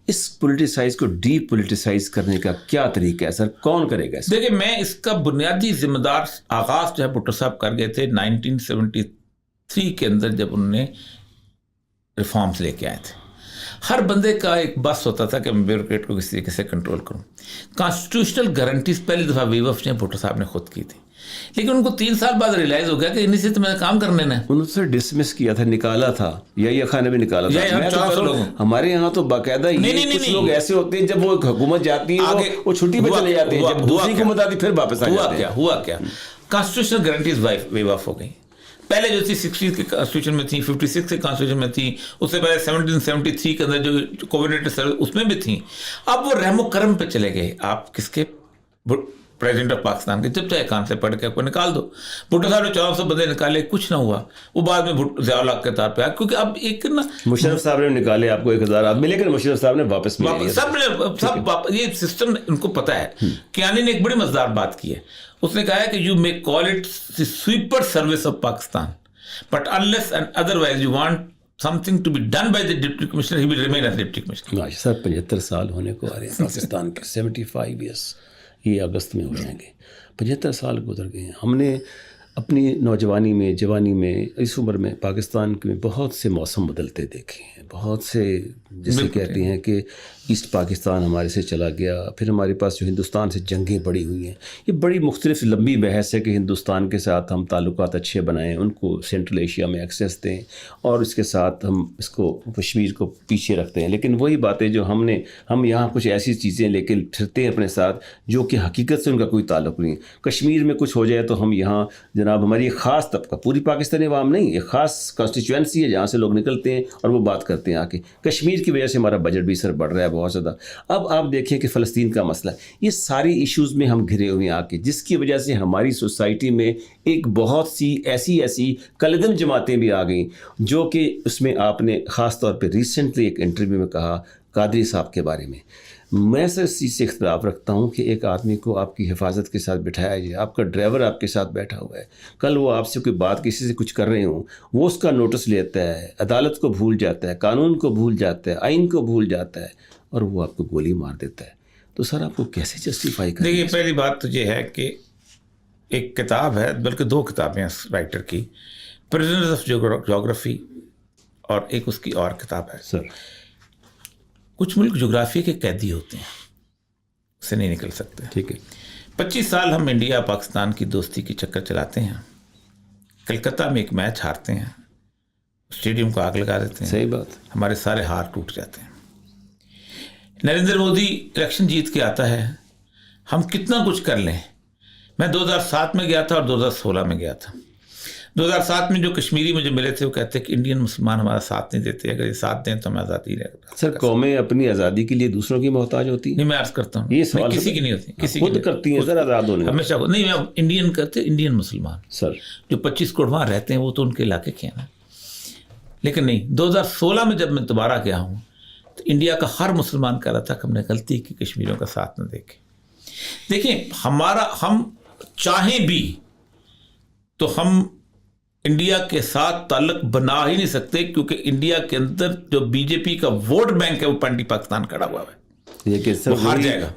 اس پولیٹیسائز کو ڈی پولیٹیسائز کرنے کا کیا طریقہ ہے سر, کون کرے گا؟ دیکھیں میں اس کا بنیادی ذمہ دار آغاز جو ہے بھٹو صاحب کر گئے تھے 1973 کے اندر, جب انہوں نے ریفارمز لے کے آئے تھے. ہر بندے کا ایک بس ہوتا تھا کہ میں بیوروکریٹ کو کس طریقے سے کنٹرول کروں. کانسٹیٹیوشنل گارنٹیز پہلی دفعہ ویو آف نے بھٹو صاحب نے خود کی تھی, لیکن ان کو 3 سال بعد ریلائز ہو گیا کہ انہیں سے تو میں کام کرنے نا. انہوں نے ڈسمس کیا تھا, نکالا تھا, یا خان نے بھی نکالا تھا. ہمارے یہاں تو باقاعدہ کچھ لوگ ایسے ہوتے ہیں جب وہ حکومت جاتی ہے وہ چھٹی پہ چلے جاتے ہیں, جب دوسری حکومت آتی پھر واپس آ جاتے ہیں. ہوا کیا کانسٹیٹیوشنل گارنٹیز ویو آف ہو گئی. پہلے جو تھی 60 کے کانسٹیٹیوشن میں تھیں, 56 کے کانسٹیٹیوشن میں تھیں, اس سے پہلے 1773 کے اندر جو کوآرڈینیٹڈ سروس اس میں بھی تھیں. اب وہ رحم و کرم پہ چلے گئے. آپ کس کے پریزیڈنٹ آف پاکستان کے, جب چاہے کان سے پڑھ کے آپ کو نکال دو. بھٹو صاحب نے 1400 بندے نکالے, کچھ نہ ہوا. وہ بعد میں ضیاء الحق کے طور پہ آیا, کیونکہ اب ایک نا مشرف صاحب نے نکالے آپ کو 1000 آدمی, لیکن مشرف صاحب نے واپس سب یہ سسٹم ان کو پتا ہے. کیانی نے ایک بڑی مزیدار بات کی ہے, اس نے کہا ہے کہ you may call it the sweeper service of Pakistan, but unless and otherwise you want something to be done by the deputy commissioner, he will remain as deputy commissioner. سر 75 سال ہونے کو آ رہے ہیں پاکستان کے, 75 ایئرس یہ اگست میں ہو جائیں گے. 75 سال گزر گئے ہیں. ہم نے اپنی نوجوانی میں, جوانی میں, اس عمر میں پاکستان کے بہت سے موسم بدلتے دیکھے ہیں. بہت سے جسے کہتے ہیں کہ ایسٹ پاکستان ہمارے سے چلا گیا, پھر ہمارے پاس جو ہندوستان سے جنگیں بڑی ہوئی ہیں. یہ بڑی مختلف لمبی بحث ہے کہ ہندوستان کے ساتھ ہم تعلقات اچھے بنائیں, ان کو سینٹرل ایشیا میں ایکسیس دیں, اور اس کے ساتھ ہم اس کو کشمیر کو پیچھے رکھتے ہیں. لیکن وہی باتیں جو ہم یہاں کچھ ایسی چیزیں لے کے پھرتے ہیں اپنے ساتھ جو کہ حقیقت سے ان کا کوئی تعلق نہیں. کشمیر میں کچھ ہو جائے تو ہم یہاں جناب ہماری ایک خاص طبقہ, پوری پاکستانی عوام نہیں, ایک خاص کانسٹیچوئنسی ہے جہاں سے لوگ نکلتے ہیں اور وہ بات کرتے ہیں آ کے. کشمیر کی وجہ سے ہمارا بجٹ بھی سر بڑھ رہا ہے بہت زیادہ. اب آپ دیکھیں کہ فلسطین کا مسئلہ, یہ ساری ایشوز میں ہم گھرے ہوئے ہیں آ کے, جس کی وجہ سے ہماری سوسائٹی میں ایک بہت سی ایسی کلدم جماعتیں بھی آ گئیں, جو کہ اس میں آپ نے خاص طور پہ ریسنٹلی ایک انٹرویو میں کہا قادری صاحب کے بارے میں. میں سر اس چیز سے اختلاف رکھتا ہوں کہ ایک آدمی کو آپ کی حفاظت کے ساتھ بٹھایا جائے, آپ کا ڈرائیور آپ کے ساتھ بیٹھا ہوا ہے, کل وہ آپ سے کوئی بات کسی سے کچھ کر رہے ہوں, وہ اس کا نوٹس لیتا ہے, عدالت کو بھول جاتا ہے, قانون کو بھول جاتا ہے, آئین کو بھول جاتا ہے, اور وہ آپ کو گولی مار دیتا ہے. تو سر آپ کو کیسے جسٹیفائی کریں؟ دیکھیے پہلی بات تو یہ ہے کہ ایک کتاب ہے, بلکہ 2 کتابیں ہیں اس رائٹر کی, پرزنرز آف جغرافی, اور ایک اس کی اور کتاب ہے. سر کچھ ملک جغرافیہ کے قیدی ہوتے ہیں, اس سے نہیں نکل سکتے. ٹھیک ہے. 25 سال ہم انڈیا پاکستان کی دوستی کی چکر چلاتے ہیں, کلکتہ میں ایک میچ ہارتے ہیں, اسٹیڈیم کو آگ لگا دیتے ہیں. صحیح بات. ہمارے سارے ہار ٹوٹ جاتے ہیں. نریندر مودی الیکشن جیت کے آتا ہے, ہم کتنا کچھ کر لیں. میں 2007 میں گیا تھا اور 2016 میں گیا تھا. 2007 میں جو کشمیری مجھے ملے تھے وہ کہتے ہیں کہ انڈین مسلمان ہمارا ساتھ نہیں دیتے, اگر یہ ساتھ دیں تو ہمیں آزادی رہے گا. سر قومیں اپنی آزادی کے لیے دوسروں کی محتاج ہوتی ہیں؟ نہیں, میں عرض کرتا ہوں یہ سوال کسی کی نہیں ہوتی, کسی خود کرتی ہیں سر آزاد ہونے ہمیشہ. نہیں, میں انڈین کرتے, انڈین مسلمان سر جو 25 کروڑ وہاں رہتے ہیں وہ تو ان کے علاقے کے ہیں نا. لیکن نہیں, 2016 میں جب میں دوبارہ گیا ہوں تو انڈیا کا ہر مسلمان کہہ رہا تھا کہ ہم نے غلطی کی کشمیریوں کا ساتھ نہ دیکھیں. دیکھیں ہم چاہیں بھی تو ہم انڈیا کے ساتھ تعلق بنا ہی نہیں سکتے, کیونکہ انڈیا کے اندر جو بی جے پی کا ووٹ بینک ہے وہ پینٹی پاکستان کھڑا ہوا ہے. لیکن سر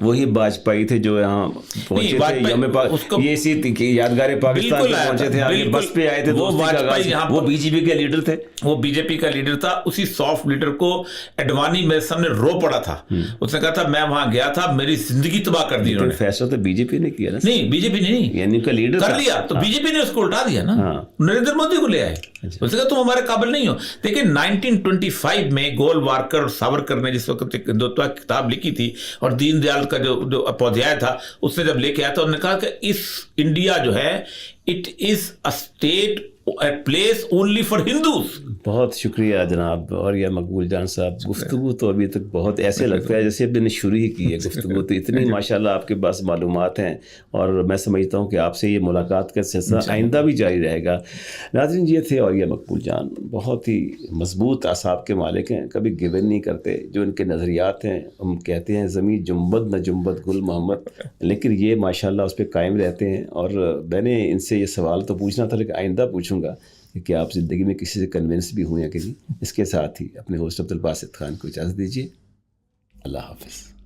وہی واجپئی تھے جو یہاں پہنچے تھے, یہ اسی یادگار پاکستان میں پہنچے تھے, آگے بس پہ آئے تھے. وہ بی جے پی کا لیڈر تھے, وہ بی جے پی کا لیڈر تھا. اسی سافٹ لیڈر کو ایڈوانی میرے سامنے رو پڑا تھا. اس نے کہا تھا میں وہاں گیا تھا, میری زندگی تباہ کر دی انہوں نے. فیصلہ تو بی جے پی نے کیا نا. نہیں, بی جے پی نے نہیں, یعنی کا لیڈر کر لیا تو بی جے پی نے اس کو الٹا دیا نا, نریندر مودی کو لے آئے. اس نے کہا تم ہمارے قابل نہیں ہو. لیکن 1925 میں گول وارکر اور ساورکر نے جس وقت ایک ہندوتوا کی کتاب لکھی تھی, اور دین دیال کا جو اپودھیائے تھا اس نے جب لے کے آیا تھا, انہوں نے کہا کہ اس انڈیا جو ہے it is a state a place only for Hindus. بہت شکریہ جناب اور یہ مقبول جان صاحب. گفتگو تو ابھی تک بہت ایسے لگتا ہے جیسے ابھی نے شروع ہی کی ہے گفتگو. تو اتنی ماشاءاللہ آپ کے پاس معلومات ہیں اور میں سمجھتا ہوں کہ آپ سے یہ ملاقات کا سلسلہ آئندہ بھی جاری رہے گا. ناظرین یہ تھے اور یہ مقبول جان, بہت ہی مضبوط اعصاب کے مالک ہیں, کبھی گیون نہیں کرتے. جو ان کے نظریات ہیں, ہم کہتے ہیں زمین جنبد نہ جنبد گل محمد, لیکن یہ ماشاءاللہ اس پہ قائم رہتے ہیں. اور میں نے ان سے یہ سوال تو پوچھنا تھا لیکن آئندہ پوچھوں گا کہ آپ زندگی میں کسی سے کنونس بھی ہوئے ہیں کہ نہیں. اس کے ساتھ ہی اپنے ہوسٹ عبدالباسط خان کو اجازت دیجیے. اللہ حافظ.